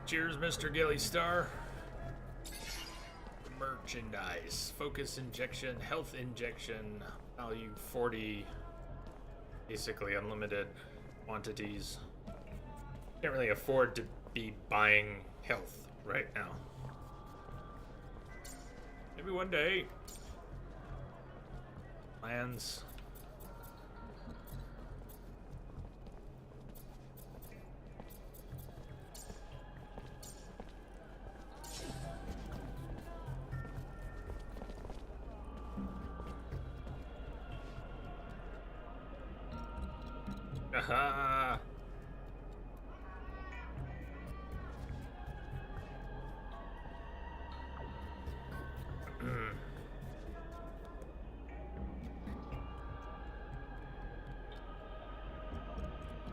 Cheers, Mr. Gilly Star. Merchandise. Focus injection, health injection, value 40. Basically unlimited quantities. Can't really afford to be buying health right now. Maybe one day. Plans. Aha!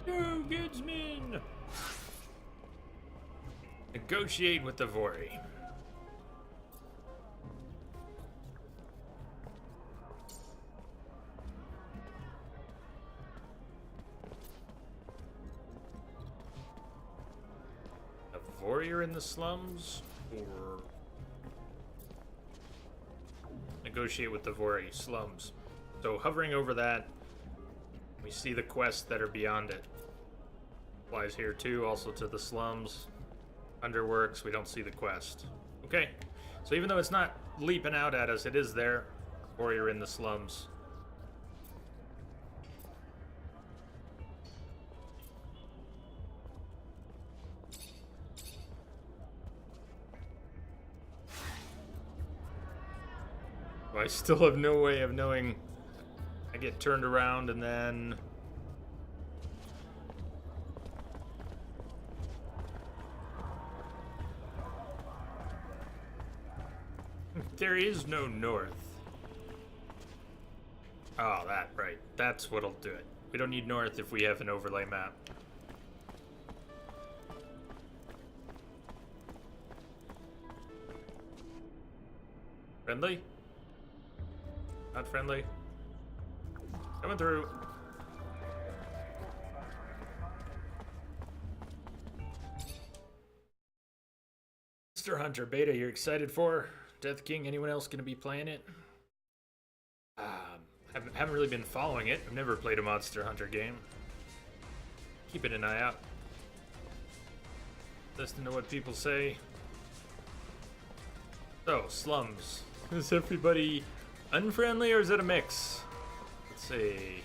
No, Goodsman! Negotiate with the Vori. A Vori in the slums? Or negotiate with the Vori slums. So hovering over that, we see the quests that are beyond it. Applies here too, also to the slums. Underworks, we don't see the quest. Okay, so even though it's not leaping out at us, it is there. Warrior in the slums. I still have no way of knowing. I get turned around and then there is no north. Oh, that, right. That's what'll do it. We don't need north if we have an overlay map. Friendly? Not friendly. Coming through. Monster Hunter beta, you're excited for? Death King, anyone else gonna be playing it? Haven't really been following it. I've never played a Monster Hunter game. Keeping an eye out. Listen to what people say. So, slums. Is everybody unfriendly or is it a mix? Let's see.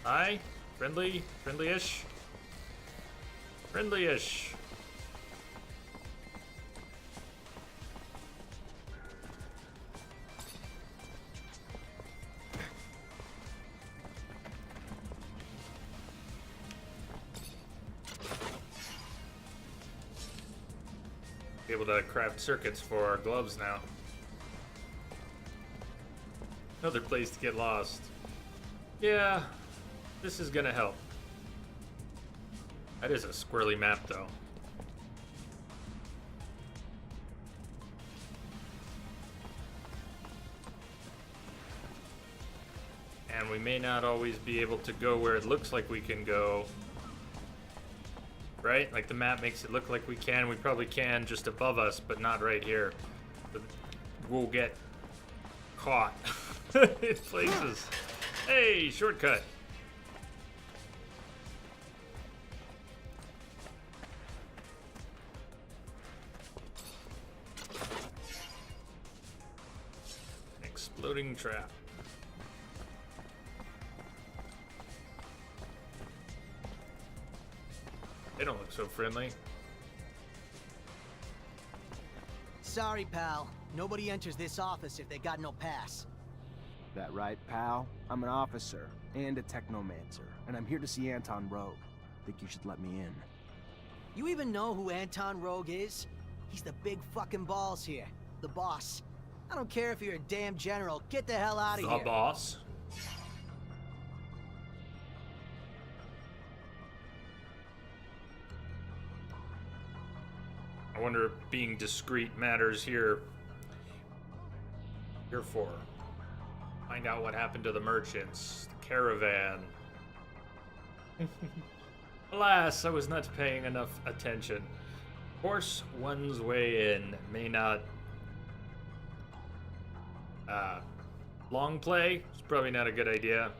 Hi? Friendly? Friendly-ish? Friendly-ish. Be able to craft circuits for our gloves now. Another place to get lost. Yeah, this is gonna help. That is a squirrely map, though. And we may not always be able to go where it looks like we can go. Right? Like the map makes it look like we can. We probably can just above us, but not right here. But we'll get caught in places. Hey, shortcut. Loading trap. They don't look so friendly. Sorry, pal. Nobody enters this office if they got no pass. That right, pal? I'm an officer and a Technomancer, and I'm here to see Anton Rogue. Think you should let me in. You even know who Anton Rogue is? He's the big fucking balls here. The boss. I don't care if you're a damn general. Get the hell out of here. The boss. I wonder if being discreet matters here. For. Find out what happened to the merchants, the caravan. Alas, I was not paying enough attention. Force one's way in may not. Long play is probably not a good idea.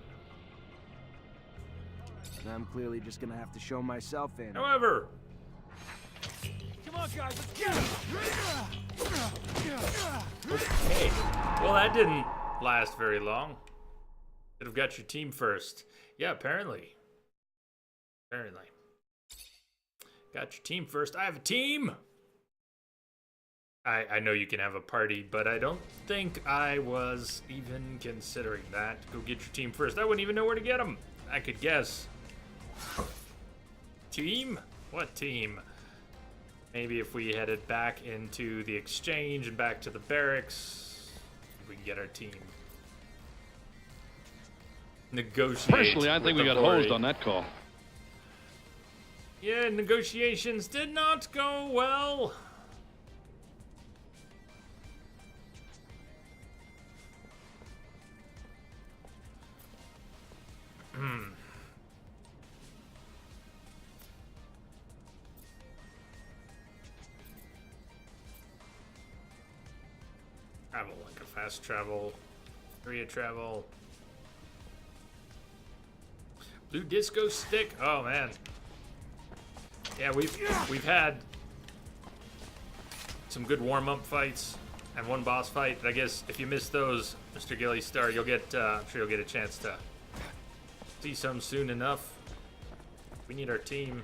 I'm clearly just gonna have to show myself in. However, Come on, guys, let's get him! okay. Well, that didn't last very long. Should have got your team first. Yeah, apparently. Apparently. Got your team first. I have a team! I know you can have a party, but I don't think I was even considering that. Go get your team first. I wouldn't even know where to get them. I could guess. Team? What team? Maybe if we headed back into the exchange and back to the barracks, we can get our team. Negotiate. Personally, I think we got hosed on that call. Yeah, negotiations did not go well. Travel, like a fast travel, area travel. Blue disco stick. Oh man. Yeah, we've had some good warm-up fights and one boss fight. I guess if you missed those, Mr. Gilly Star, you'll get. I'm sure you'll get a chance to see some soon enough. We need our team.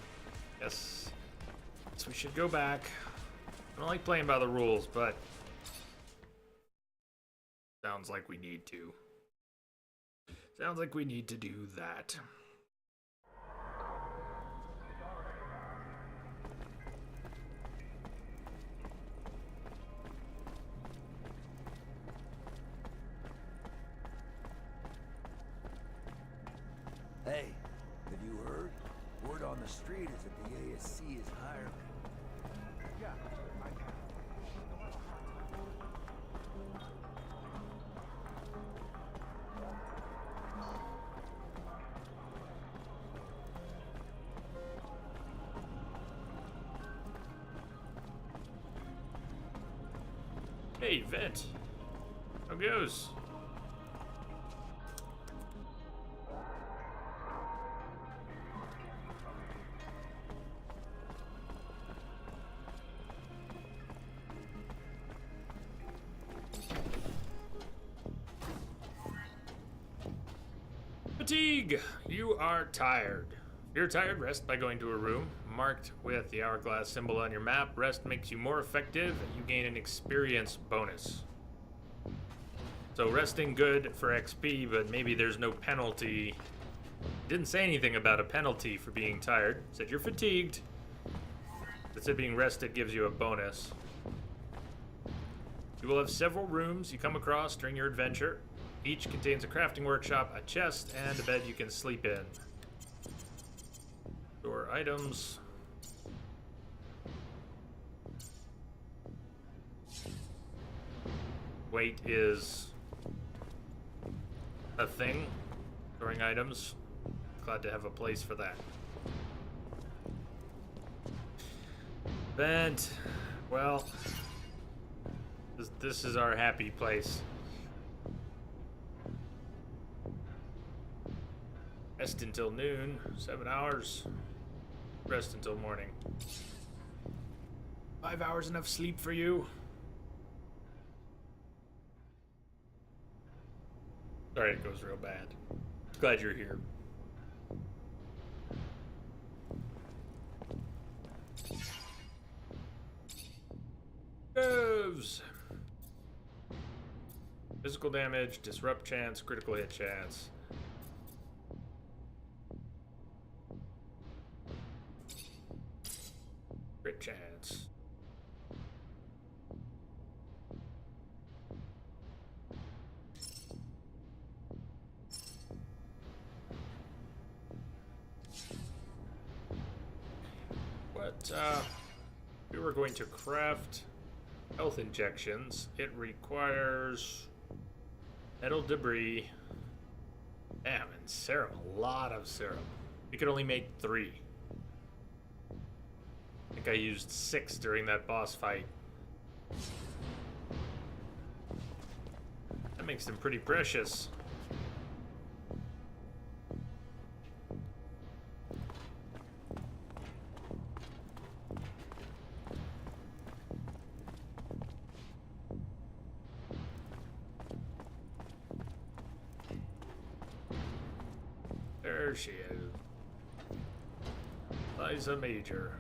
Yes. So we should go back. I don't like playing by the rules, but sounds like we need to. Sounds like we need to do that. Hey, have you heard? Word on the street is that the ASC is hiring. Yeah, I can. Hey, Vent. How goes? Fatigue! You are tired. If you're tired, rest by going to a room marked with the hourglass symbol on your map. Rest makes you more effective and you gain an experience bonus. So resting good for XP, but maybe there's no penalty. Didn't say anything about a penalty for being tired. Said you're fatigued. It said being rested gives you a bonus. You will have several rooms you come across during your adventure. Each contains a crafting workshop, a chest, and a bed you can sleep in. Store items. Weight is a thing. Storing items. Glad to have a place for that. Vent. Well, this is our happy place. Rest until noon, 7 hours. Rest until morning. 5 hours enough sleep for you? Sorry it goes real bad. Glad you're here. Moves. Physical damage, disrupt chance, critical hit chance. Crit chance. But we were going to craft health injections. It requires metal debris. Damn, and serum. A lot of serum. We could only make 3. I think I used 6 during that boss fight. That makes them pretty precious. There she is. Liza Major.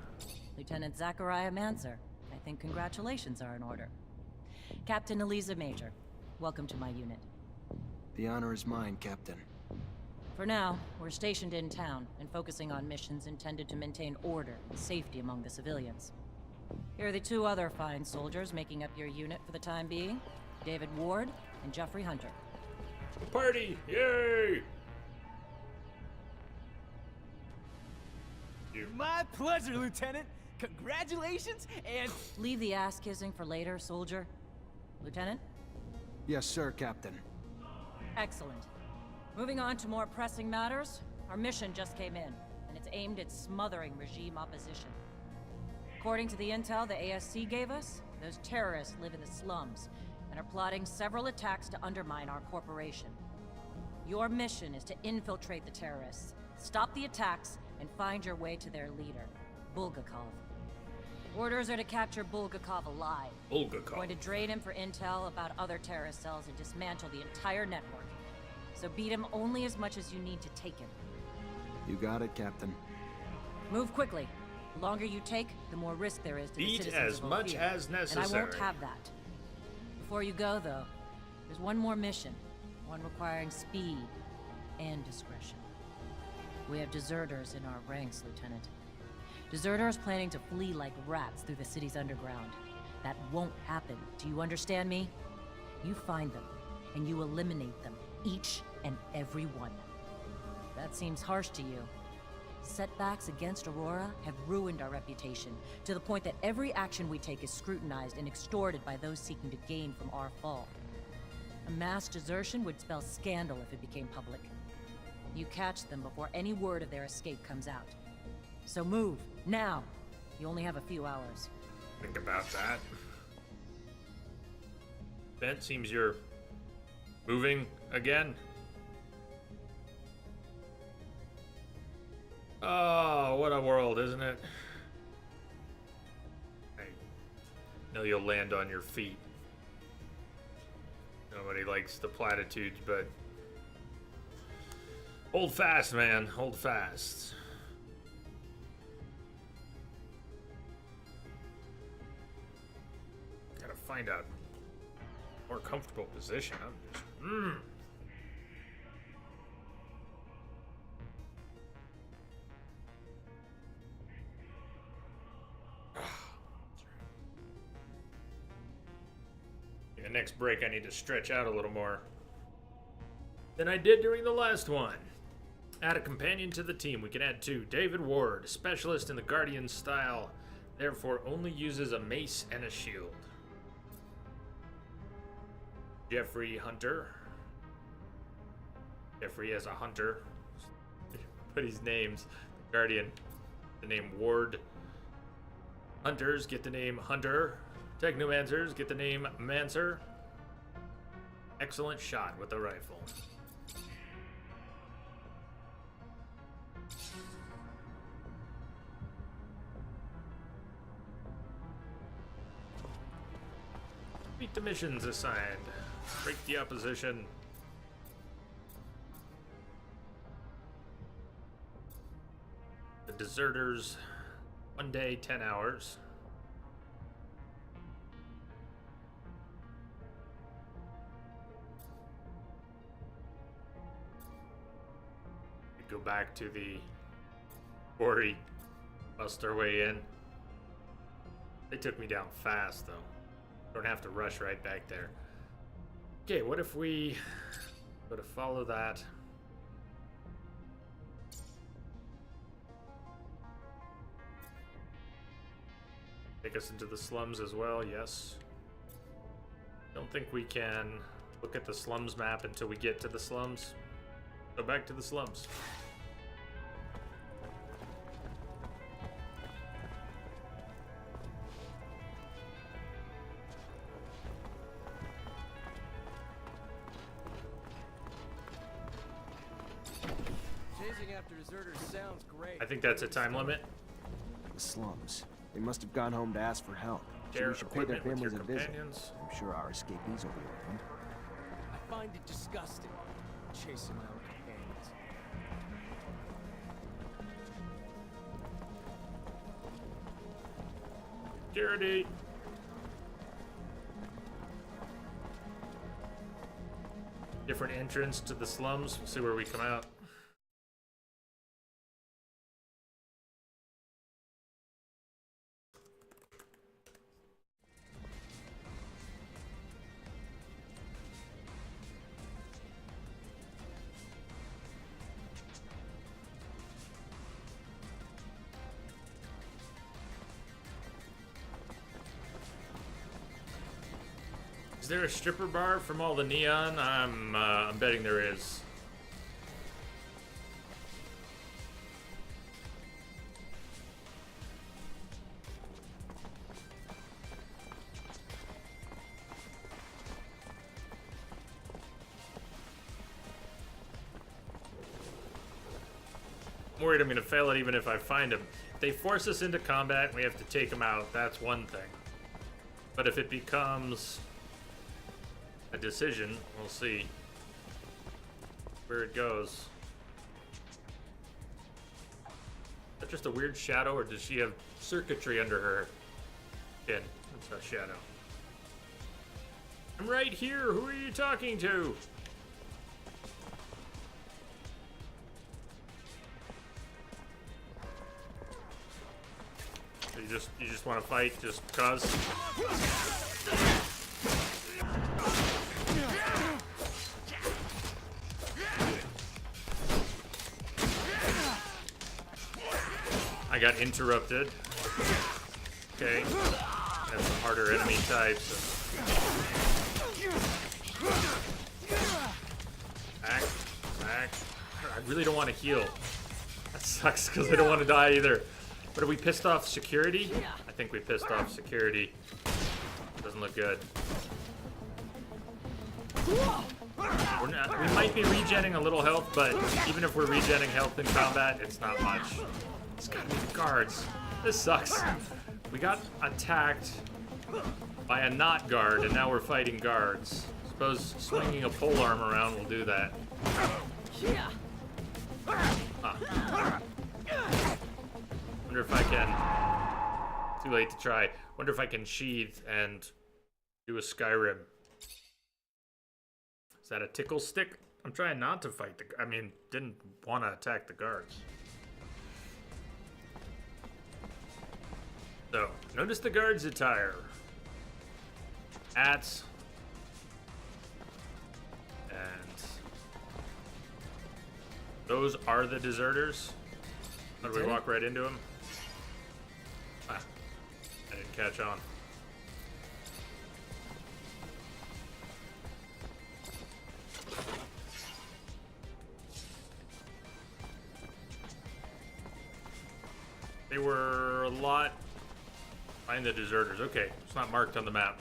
Lieutenant Zachariah Mancer. I think congratulations are in order. Captain Eliza Major, welcome to my unit. The honor is mine, Captain. For now, we're stationed in town and focusing on missions intended to maintain order and safety among the civilians. Here are the 2 other fine soldiers making up your unit for the time being, David Ward and Jeffrey Hunter. Party! Yay! My pleasure, Lieutenant. Congratulations, and... Leave the ass-kissing for later, soldier. Lieutenant? Yes, sir, Captain. Excellent. Moving on to more pressing matters, our mission just came in, and it's aimed at smothering regime opposition. According to the intel the ASC gave us, those terrorists live in the slums, and are plotting several attacks to undermine our corporation. Your mission is to infiltrate the terrorists, stop the attacks, and find your way to their leader, Bulgakov. Orders are to capture Bulgakov alive. Bulgakov. Going to drain him for intel about other terrorist cells and dismantle the entire network. So beat him only as much as you need to take him. You got it, Captain. Move quickly. The longer you take, the more risk there is to the Beat citizens as of much Ophir. as necessary. And I won't have that. Before you go, though, there's one more mission. One requiring speed and discretion. We have deserters in our ranks, Lieutenant. Deserters planning to flee like rats through the city's underground. That won't happen. Do you understand me? You find them, and you eliminate them. Each and every one. That seems harsh to you. Setbacks against Aurora have ruined our reputation, to the point that every action we take is scrutinized and extorted by those seeking to gain from our fall. A mass desertion would spell scandal if it became public. You catch them before any word of their escape comes out. So move, now! You only have a few hours. Think about that. Ben, seems you're moving again. Oh, what a world, isn't it? I know you'll land on your feet. Nobody likes the platitudes, but hold fast, man. Hold fast. Gotta find a more comfortable position. I'm just... The next break, I need to stretch out a little more than I did during the last one. Add a companion to the team. We can add 2. David Ward, specialist in the Guardian style, therefore only uses a mace and a shield. Jeffrey Hunter. Jeffrey as a hunter. Put his names. The Guardian, the name Ward. Hunters get the name Hunter. Technomancers get the name Mancer. Excellent shot with the rifle. Meet the missions assigned. Break the opposition. deserters. 1 day, 10 hours. We go back to the quarry, bust our way in. They took me down fast, though. Don't have to rush right back there. Okay, what if we go to follow that? Take us into the slums as well, yes. Don't think we can look at the slums map until we get to the slums. Go back to the slums. Chasing after deserters sounds great. I think that's a time limit. The slums. They must have gone home to ask for help. So Share we should pay their equipment with families your a visit. companions. I'm sure our escapees will be around. I find it disgusting, chasing my own companions. Security. Different entrance to the slums. We'll see where we come out. Is there a stripper bar from all the neon? I'm betting there is. I'm worried I'm gonna fail it even if I find him. If they force us into combat and we have to take them out, that's one thing. But if it becomes a decision, we'll see where it goes. Is that just a weird shadow, or does she have circuitry under her skin? That's a shadow. I'm right here. Who are you talking to? You just want to fight just cause? I got interrupted. Okay. That's some harder enemy types. Back. Back. I really don't want to heal. That sucks because I don't want to die either. But are we pissed off security? I think we pissed off security. Doesn't look good. We might be regenning a little health, but even if we're regenning health in combat, it's not much. It's gotta be the guards. This sucks. We got attacked by a not guard, and now we're fighting guards. Suppose swinging a pole arm around will do that. Huh. Wonder if I can... Too late to try. Wonder if I can sheath and do a Skyrim. Is that a tickle stick? I'm trying not to fight the... I mean, didn't want to attack the guards. So, notice the guard's attire. Hats. And... those are the deserters? How do we walk right into them? Ah, I didn't catch on. They were a lot behind the deserters. Okay, it's not marked on the map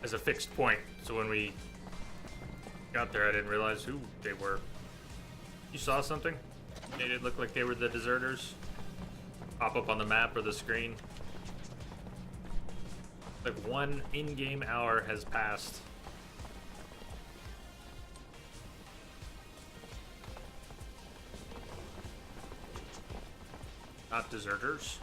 as a fixed point. So when we got there, I didn't realize who they were. You saw something? Made it look like they were the deserters? Pop up on the map or the screen? Like 1 in-game hour has passed. Not deserters.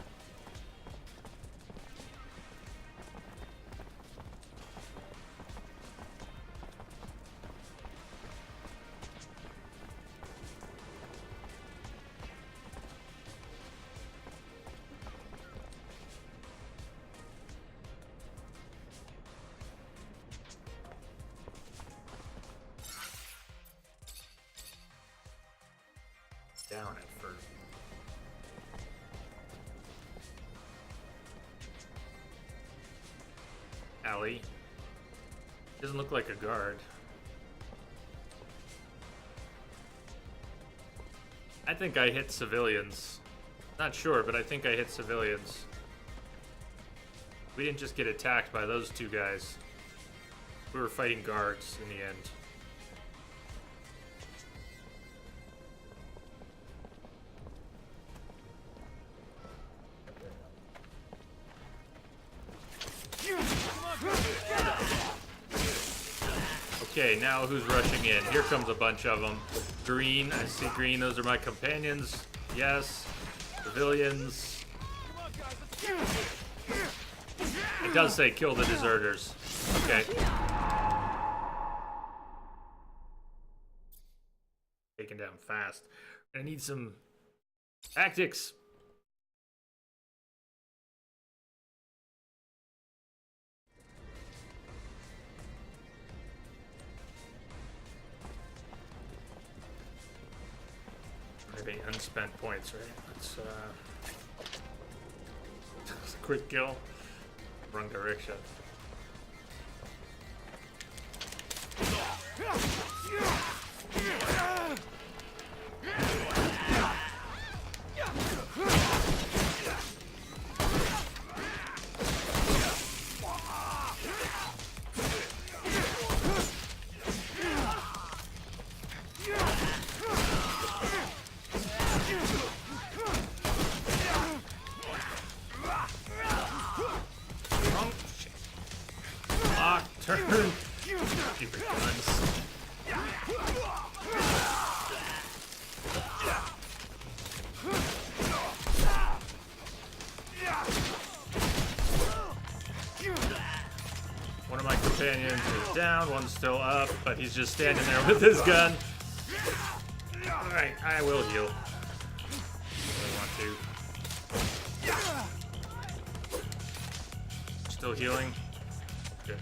Down at first. Allie. Doesn't look like a guard. I think I hit civilians. Not sure, but I think I hit civilians. We didn't just get attacked by those two guys. We were fighting guards in the end. Okay, now who's rushing in? Here comes a bunch of them. Green, I see green. Those are my companions. Yes. Civilians. It does say kill the deserters. Okay. Taken down fast. I need some tactics. Maybe unspent points, right? Let's quick kill. Wrong direction. Turn. Stupid guns. One of my companions is down, one's still up, but he's just standing there with his gun. Alright, I will heal. I want to. Still healing. Good.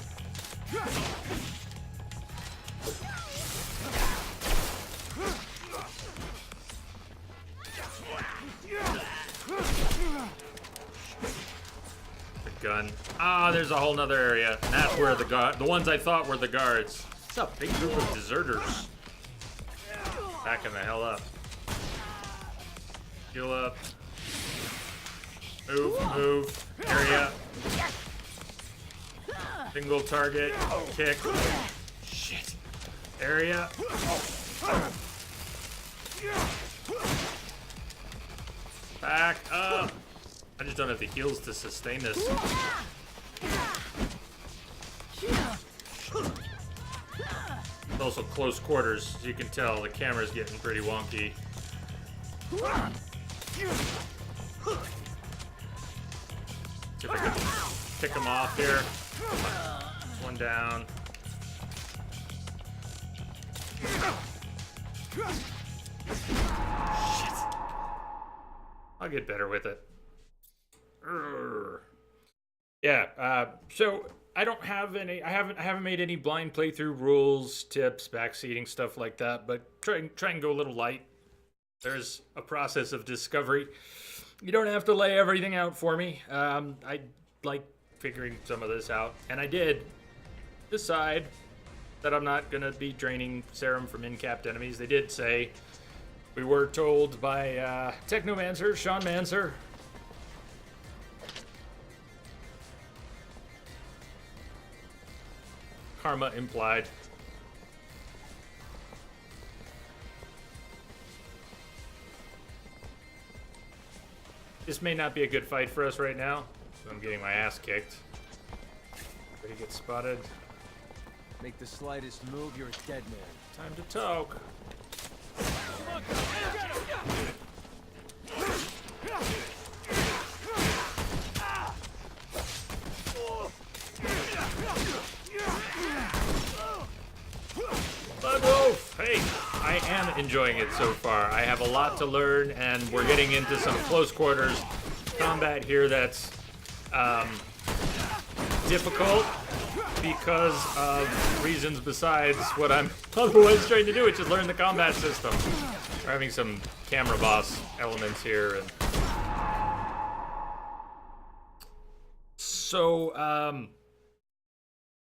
The gun. Ah, there's a whole nother area. And that's where the ones I thought were the guards. It's a big group of deserters. Backing the hell up. Heal up. Move. Area. Single target. Kick. Shit. Area. Back up. I just don't have the heals to sustain this. It's also close quarters, as you can tell. The camera's getting pretty wonky. See if I can pick him off here. One down. Shit. I'll get better with it. Yeah, so I don't have any. I haven't made any blind playthrough rules, tips, backseating, stuff like that. But try and go a little light. There's a process of discovery. You don't have to lay everything out for me. I like figuring some of this out, and I did decide that I'm not gonna be draining serum from in-capped enemies. They did say, we were told by Technomancer, Sean Mancer. Karma implied. This may not be a good fight for us right now. I'm getting my ass kicked. Ready to get spotted. Make the slightest move, you're a dead man. Time to talk. I am enjoying it so far. I have a lot to learn, and we're getting into some close quarters combat here that's difficult because of reasons besides what I'm otherwise trying to do, which is learn the combat system. We're having some camera boss elements here, and so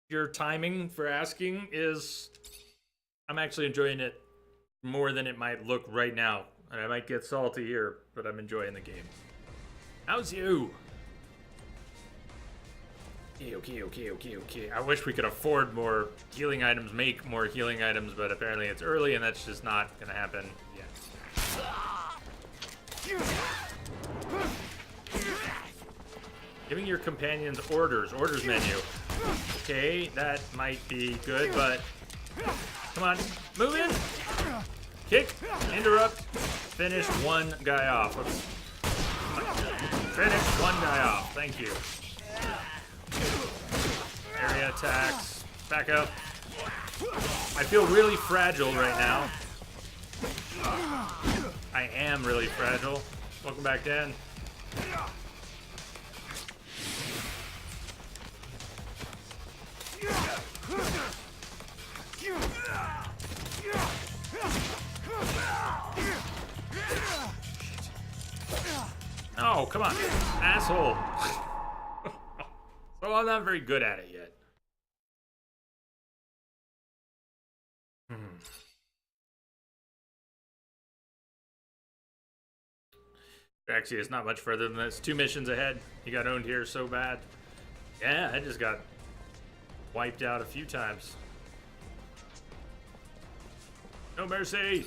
your timing for asking is, I'm actually enjoying it more than it might look right now. And I might get salty here, but I'm enjoying the game. How's you? Okay. I wish we could afford more healing items, make more healing items, but apparently it's early and that's just not gonna happen yet. Giving your companions orders menu. Okay, that might be good, but come on, move in. Kick, interrupt, finish one guy off. Let's finish one guy off. Thank you. Area attacks. Back up. I feel really fragile right now. I am really fragile. Welcome back, Dan. Oh, come on, asshole. So I'm not very good at it yet. Actually, it's not much further than this. 2 missions ahead. He got owned here so bad. Yeah, I just got wiped out a few times. No mercy.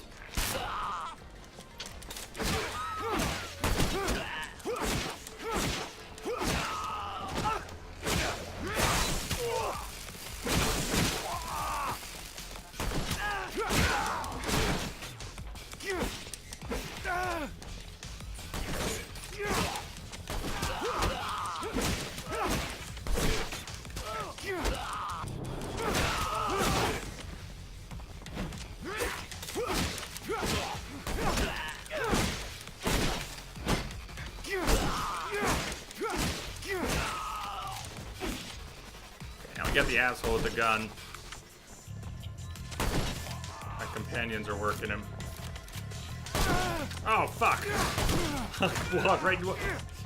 Get the asshole with the gun. My companions are working him. Oh, fuck. Walk right.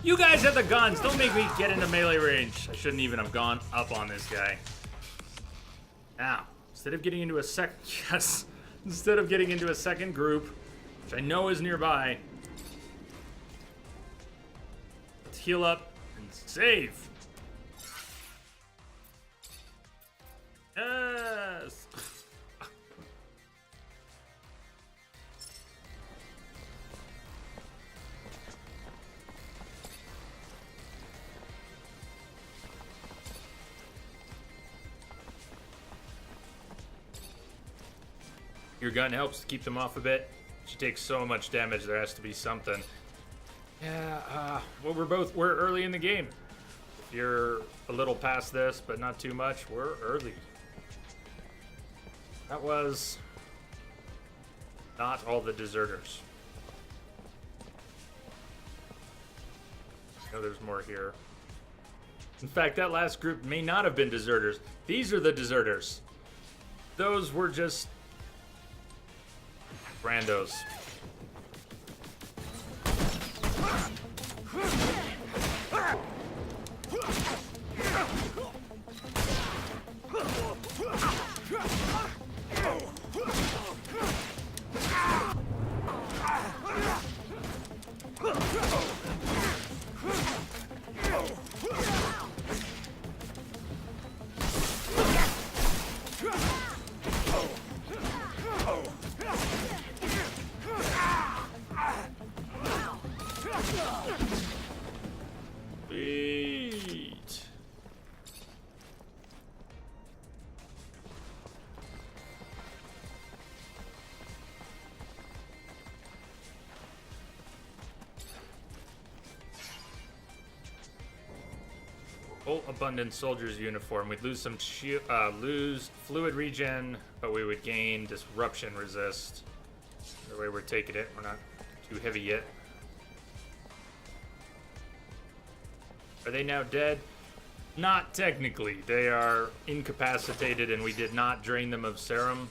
You guys have the guns. Don't make me get into melee range. I shouldn't even have gone up on this guy. Now, instead of getting into a instead of getting into a second group, which I know is nearby, let's heal up and save. Yes! Your gun helps to keep them off a bit. She takes so much damage, there has to be something. Yeah, well, we're early in the game. If you're a little past this, but not too much, we're early. That was not all the deserters. I know there's more here. In fact, that last group may not have been deserters. These are the deserters. Those were just randos. Sweet. Full abundant soldier's uniform. We'd lose some lose fluid regen, but we would gain disruption resist. The way we're taking it, we're not too heavy yet. Are they now dead? Not technically. They are incapacitated and we did not drain them of serum.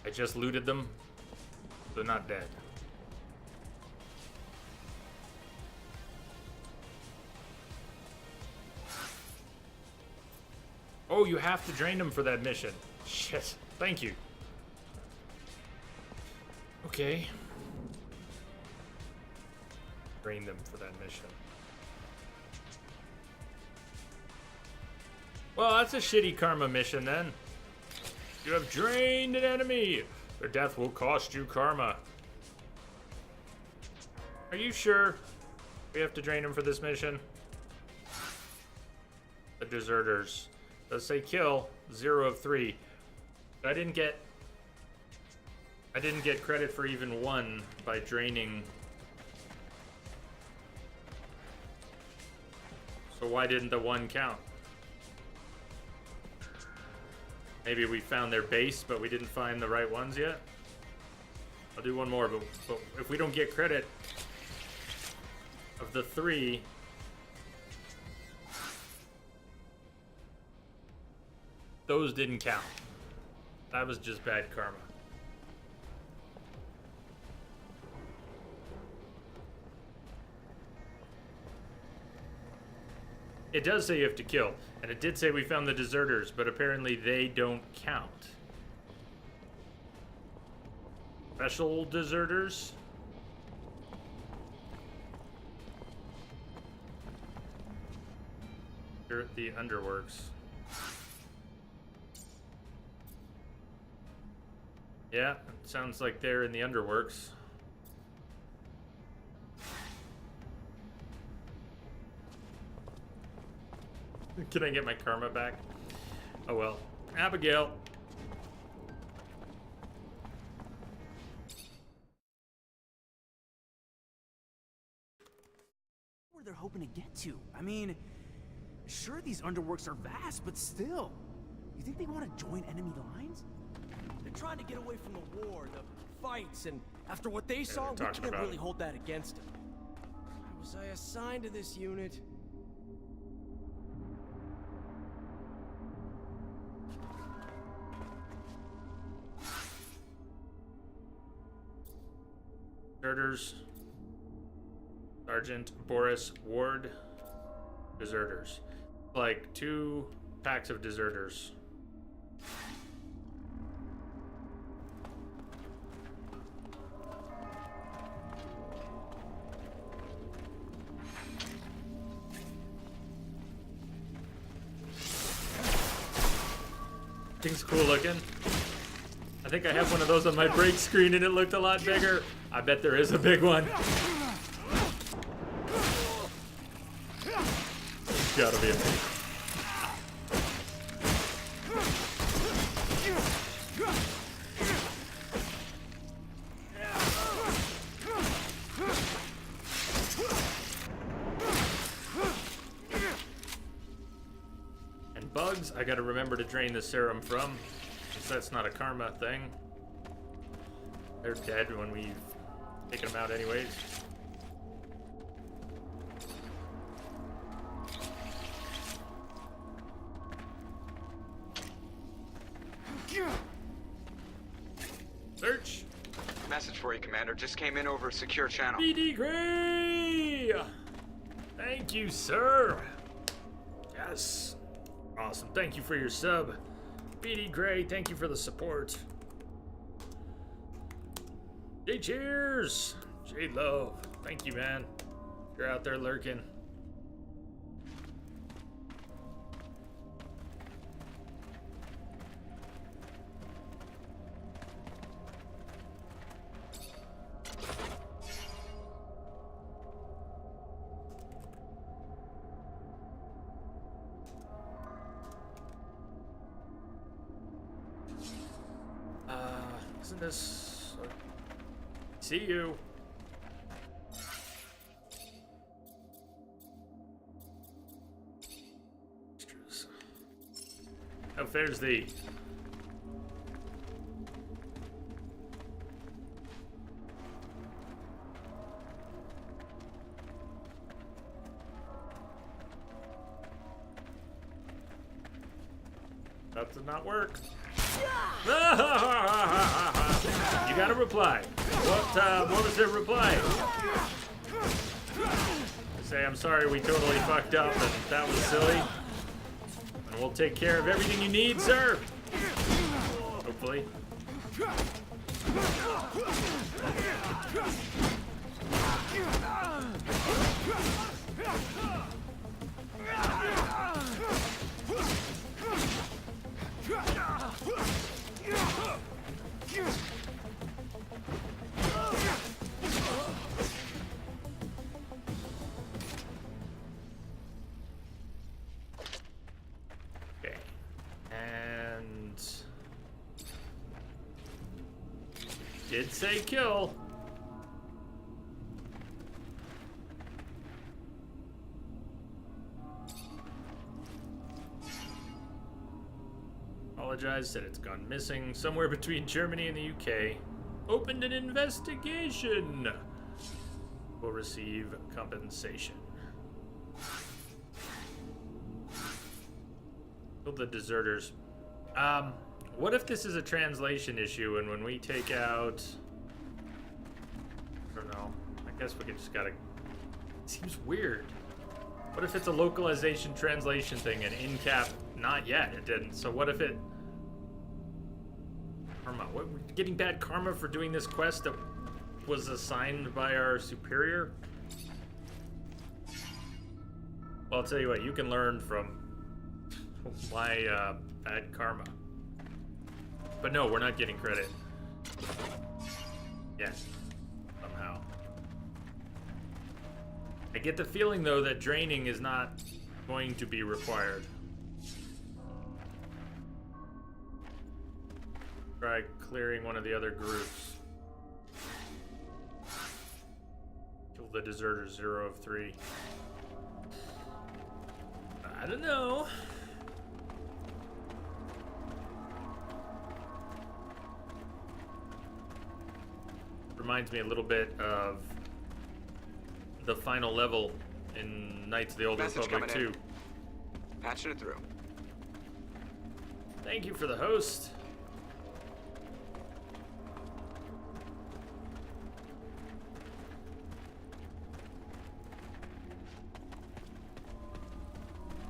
I just looted them. They're not dead. Oh, you have to drain them for that mission. Shit. Thank you. Okay. Drain them for that mission. Well, that's a shitty karma mission then. You have drained an enemy. Their death will cost you karma. Are you sure we have to drain them for this mission? The deserters. Does say kill 0 of 3. I didn't get credit for even 1 by draining. So why didn't the 1 count? Maybe we found their base, but we didn't find the right ones yet. I'll do one more, but if we don't get credit of the 3, those didn't count. That was just bad karma. It does say you have to kill, and it did say we found the deserters, but apparently they don't count. Special deserters? They're at the underworks. Yeah, it sounds like they're in the underworks. Can I get my karma back? Oh well. Abigail. Where they're hoping to get to. I mean, sure these underworks are vast, but still. You think they want to join enemy lines? They're trying to get away from the war, the fights, and after what they saw, we talking can't about really it. hold that against them. Why was I assigned to this unit? Deserters. Sergeant Boris Ward. Deserters. Like 2 packs of deserters. Thing's cool looking. I think I have one of those on my break screen and it looked a lot bigger. I bet there is a big one. There's gotta be a big. And bugs, I gotta remember to drain the serum from, since that's not a karma thing. They're dead when we've taken them out anyways. Search. Message for you, Commander. Just came in over a secure channel. BD Gray! Thank you, sir. Yes. Awesome. Thank you for your sub. BD Gray, thank you for the support. J Cheers! J Love, thank you, man. You're out there lurking. Isn't this... See you. How fares thee? That did not work. You got a reply. What was the reply? Say, I'm sorry we totally fucked up and that was silly. And we'll take care of everything you need, sir. Hopefully. Okay. And did say kill. Apologized, said it's gone missing somewhere between Germany and the UK. Opened an investigation. Will receive compensation. Kill the deserters. What if this is a translation issue and when we take out... I don't know. I guess we could just gotta... It seems weird. What if it's a localization translation thing and in cap... Not yet, it didn't. So what if it... Karma. What, we're getting bad karma for doing this quest that was assigned by our superior? Well, I'll tell you what, you can learn from my bad karma. But no, we're not getting credit. Yet. Somehow. I get the feeling, though, that draining is not going to be required. Try clearing one of the other groups. Kill the deserters, 0 of 3. I don't know. Reminds me a little bit of the final level in Knights of the Old Republic 2. Patching it through. Thank you for the host.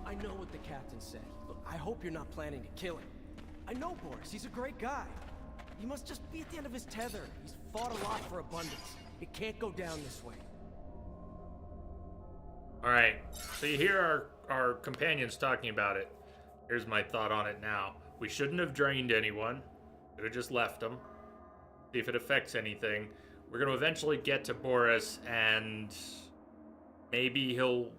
I know what the captain said. Look, I hope you're not planning to kill him. I know Boris, he's a great guy. He must just be at the end of his tether. He's fought a lot for abundance. It can't go down this way. Alright, so you hear our companions talking about it. Here's my thought on it now. We shouldn't have drained anyone. Should have just left them. See if it affects anything. We're going to eventually get to Boris, and maybe he'll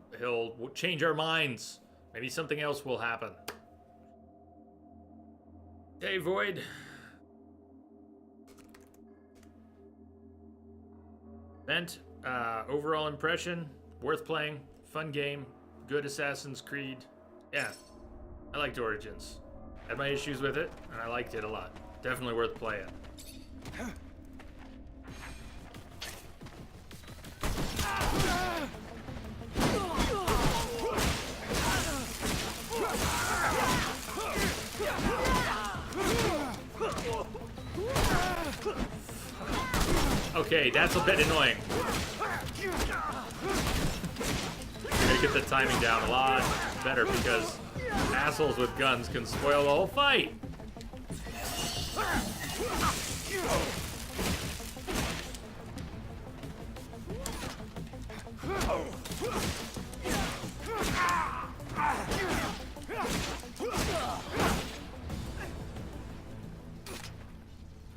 change our minds. Maybe something else will happen. Hey, Void. Vent, overall impression, worth playing, fun game, good Assassin's Creed. Yeah, I liked Origins. Had my issues with it, and I liked it a lot. Definitely worth playing. Okay, that's a bit annoying. Gotta get the timing down a lot better because assholes with guns can spoil the whole fight.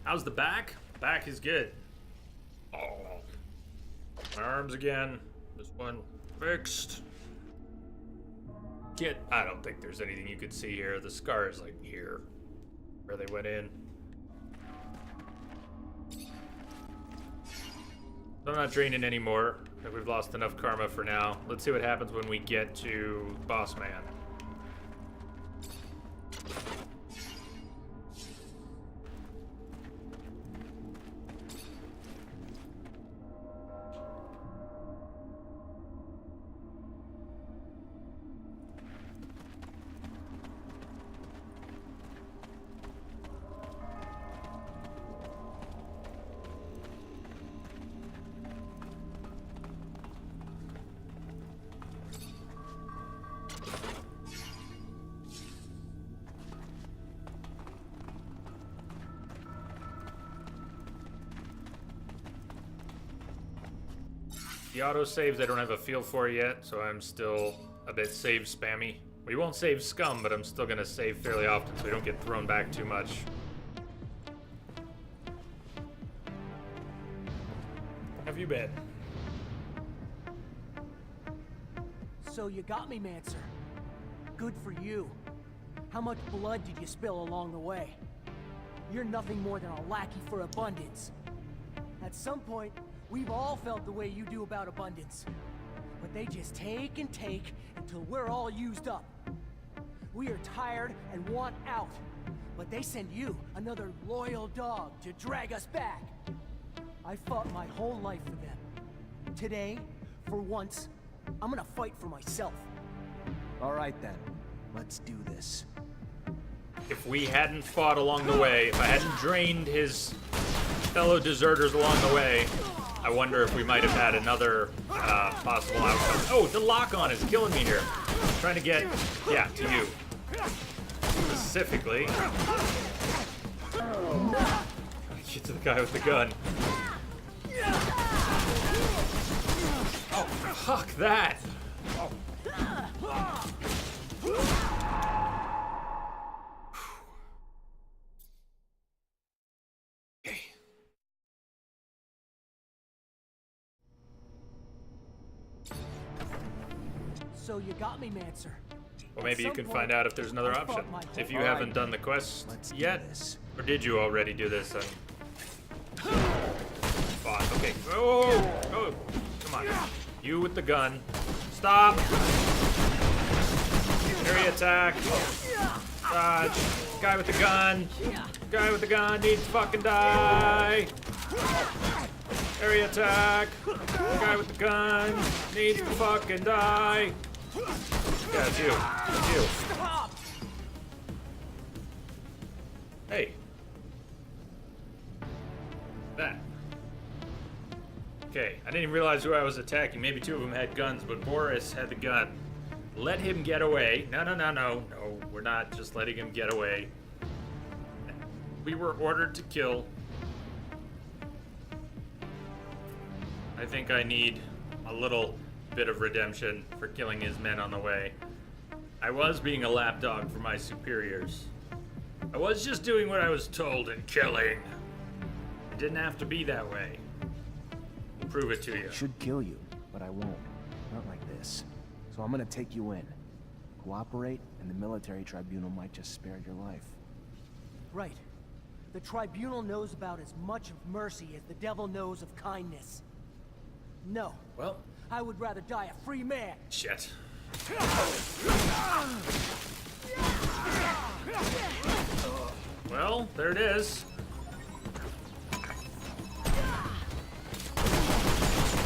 How's the back? Back is good. Oh. My arms again. This one fixed. I don't think there's anything you could see here. The scar is like here, where they went in. I'm not draining anymore. I think we've lost enough karma for now. Let's see what happens when we get to Boss Man. The autosaves I don't have a feel for yet, so I'm still a bit save spammy. We won't save scum, but I'm still gonna save fairly often so we don't get thrown back too much. Have you been? So you got me, Mancer. Good for you. How much blood did you spill along the way? You're nothing more than a lackey for abundance. At some point, we've all felt the way you do about abundance. But they just take and take until we're all used up. We are tired and want out. But they send you, another loyal dog, to drag us back. I fought my whole life for them. Today, for once, I'm gonna fight for myself. All right then, let's do this. If we hadn't fought along the way, if I hadn't drained his fellow deserters along the way, I wonder if we might have had another possible outcome. Oh, the lock-on is killing me here. I'm trying to get, yeah, to you. Specifically. Get to the guy with the gun. Oh, fuck that! Oh. Okay. So you got me, Mancer. Well, maybe you can find out if there's another option. If you haven't done the quest yet, or did you already do this? Okay. Oh, oh, come on. You with the gun. Stop. Area attack. Dodge. Guy with the gun. Guy with the gun needs to fucking die. Area attack. Guy with the gun needs to fucking die. Yeah, it's you. It's you. Hey. That. Okay, I didn't even realize who I was attacking. Maybe two of them had guns, but Boris had the gun. Let him get away. No, we're not just letting him get away. We were ordered to kill. I think I need a little bit of redemption for killing his men on the way. I was being a lapdog for my superiors. I was just doing what I was told and killing. It didn't have to be that way. I'll prove it to you. I should kill you, but I won't. Not like this. So I'm gonna take you in. Cooperate, and the military tribunal might just spare your life. Right. The tribunal knows about as much of mercy as the devil knows of kindness. No. Well, I would rather die a free man. Shit. Well, there it is.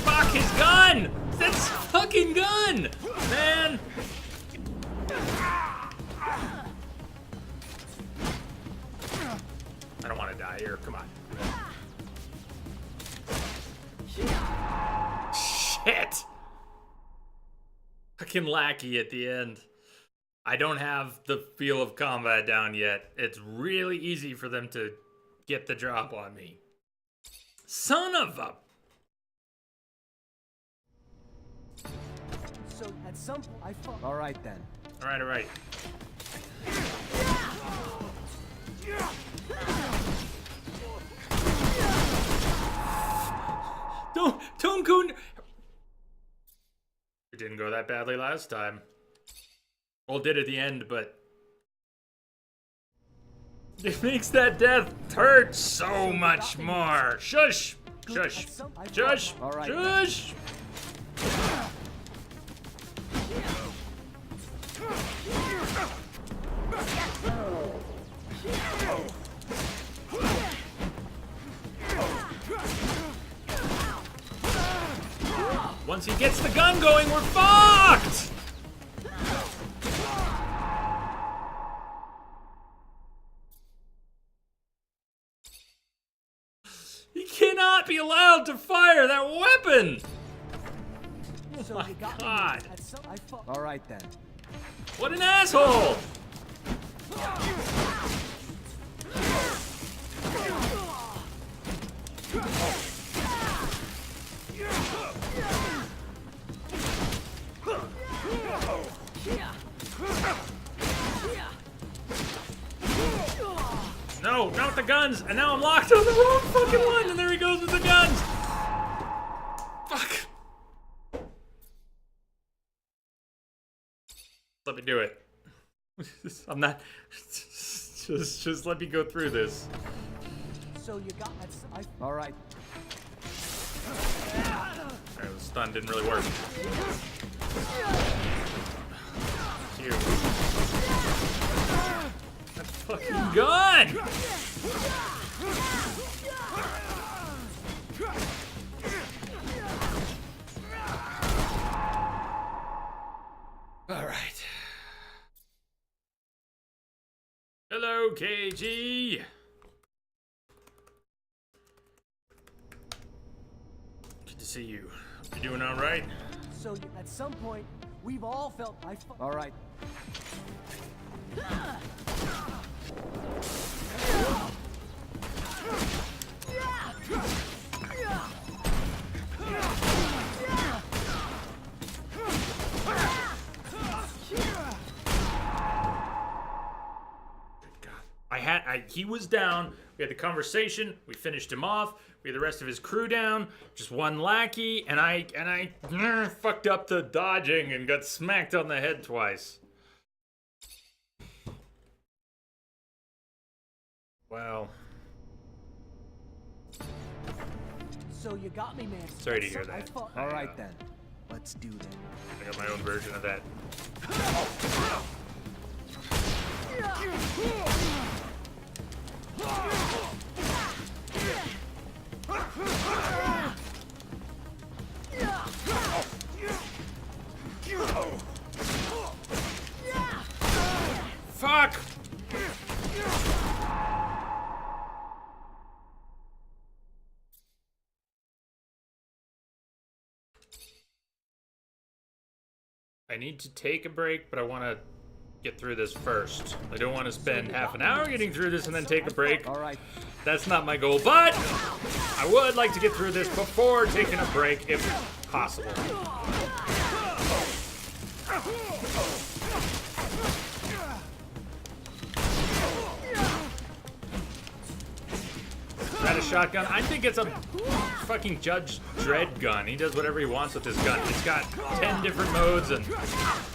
Fuck his gun! That's fucking gun! Man! I don't want to die here. Come on. Shit! Fucking lackey at the end. I don't have the feel of combat down yet. It's really easy for them to get the drop on me. Son of a... So at some point I fought. All right then. All right. Don't go. It didn't go that badly last time. Well, it did at the end, but it makes that death hurt so much more. Shush! Shush! Shush! All right. Shush! Once he gets the gun going, we're fucked! He cannot be allowed to fire that weapon! Oh my god. All right then. What an asshole! No, not the guns! And now I'm locked on the wrong fucking one, and there he goes with the guns! Fuck! Let me do it. I'm not... Just let me go through this. So you got that. All right. Alright, the stun didn't really work. Here. That fucking gun! Alright. Hello, KG! Good to see you. You doing alright? So at some point, we've all felt. All right. He was down. We had the conversation. We finished him off. We had the rest of his crew down. Just one lackey, and I fucked up the dodging and got smacked on the head twice. Wow. So you got me, man. Sorry to hear that. All right then. Let's do that. I got my own version of that. Fuck! I need to take a break, but I want to get through this first. I don't want to spend half an hour getting through this and then take a break. All right. That's not my goal, but I would like to get through this before taking a break, if possible. Is that a shotgun? I think it's a fucking Judge Dredd gun. He does whatever he wants with this gun. It's got 10 different modes, and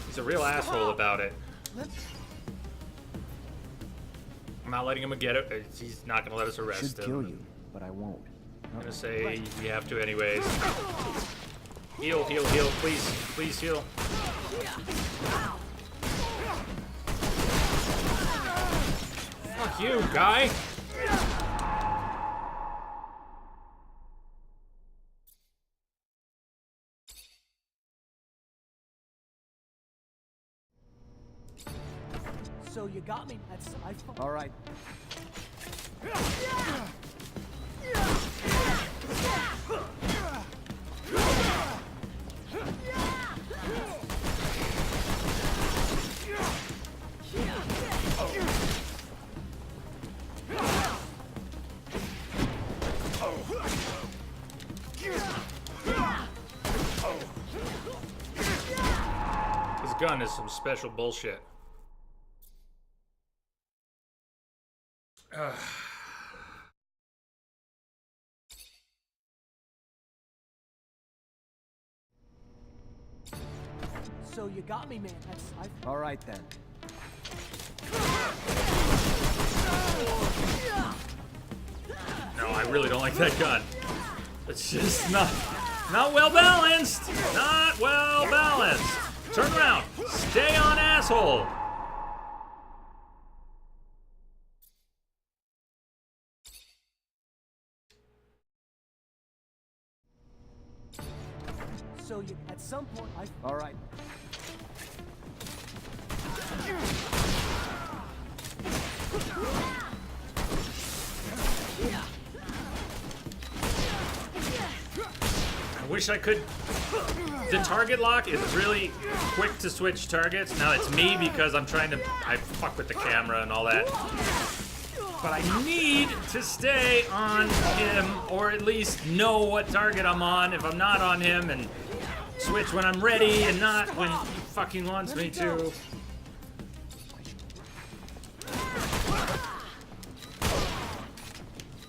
he's a real asshole about it. I'm not letting him get it. He's not gonna let us arrest him. Should kill you, but I won't. I'm gonna say we have to anyways. Heal, heal, heal, please. Please heal. Fuck you, guy. So you got me. All right. This gun is some special bullshit. So you got me, man. All right then. No, I really don't like that gun. It's just not well balanced. Not well balanced. Turn around. Stay on, asshole. So you at some point All right. I wish I could. The target lock is really quick to switch targets. Now it's me because I fuck with the camera and all that. But I need to stay on him, or at least know what target I'm on if I'm not on him, and switch when I'm ready and not when he fucking wants me to.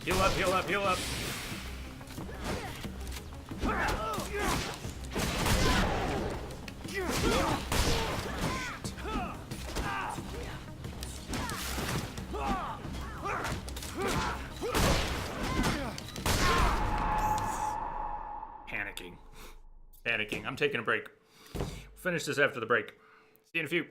Heal up, heal up, heal up. Panicking. I'm taking a break. We'll finish this after the break. See you in a few.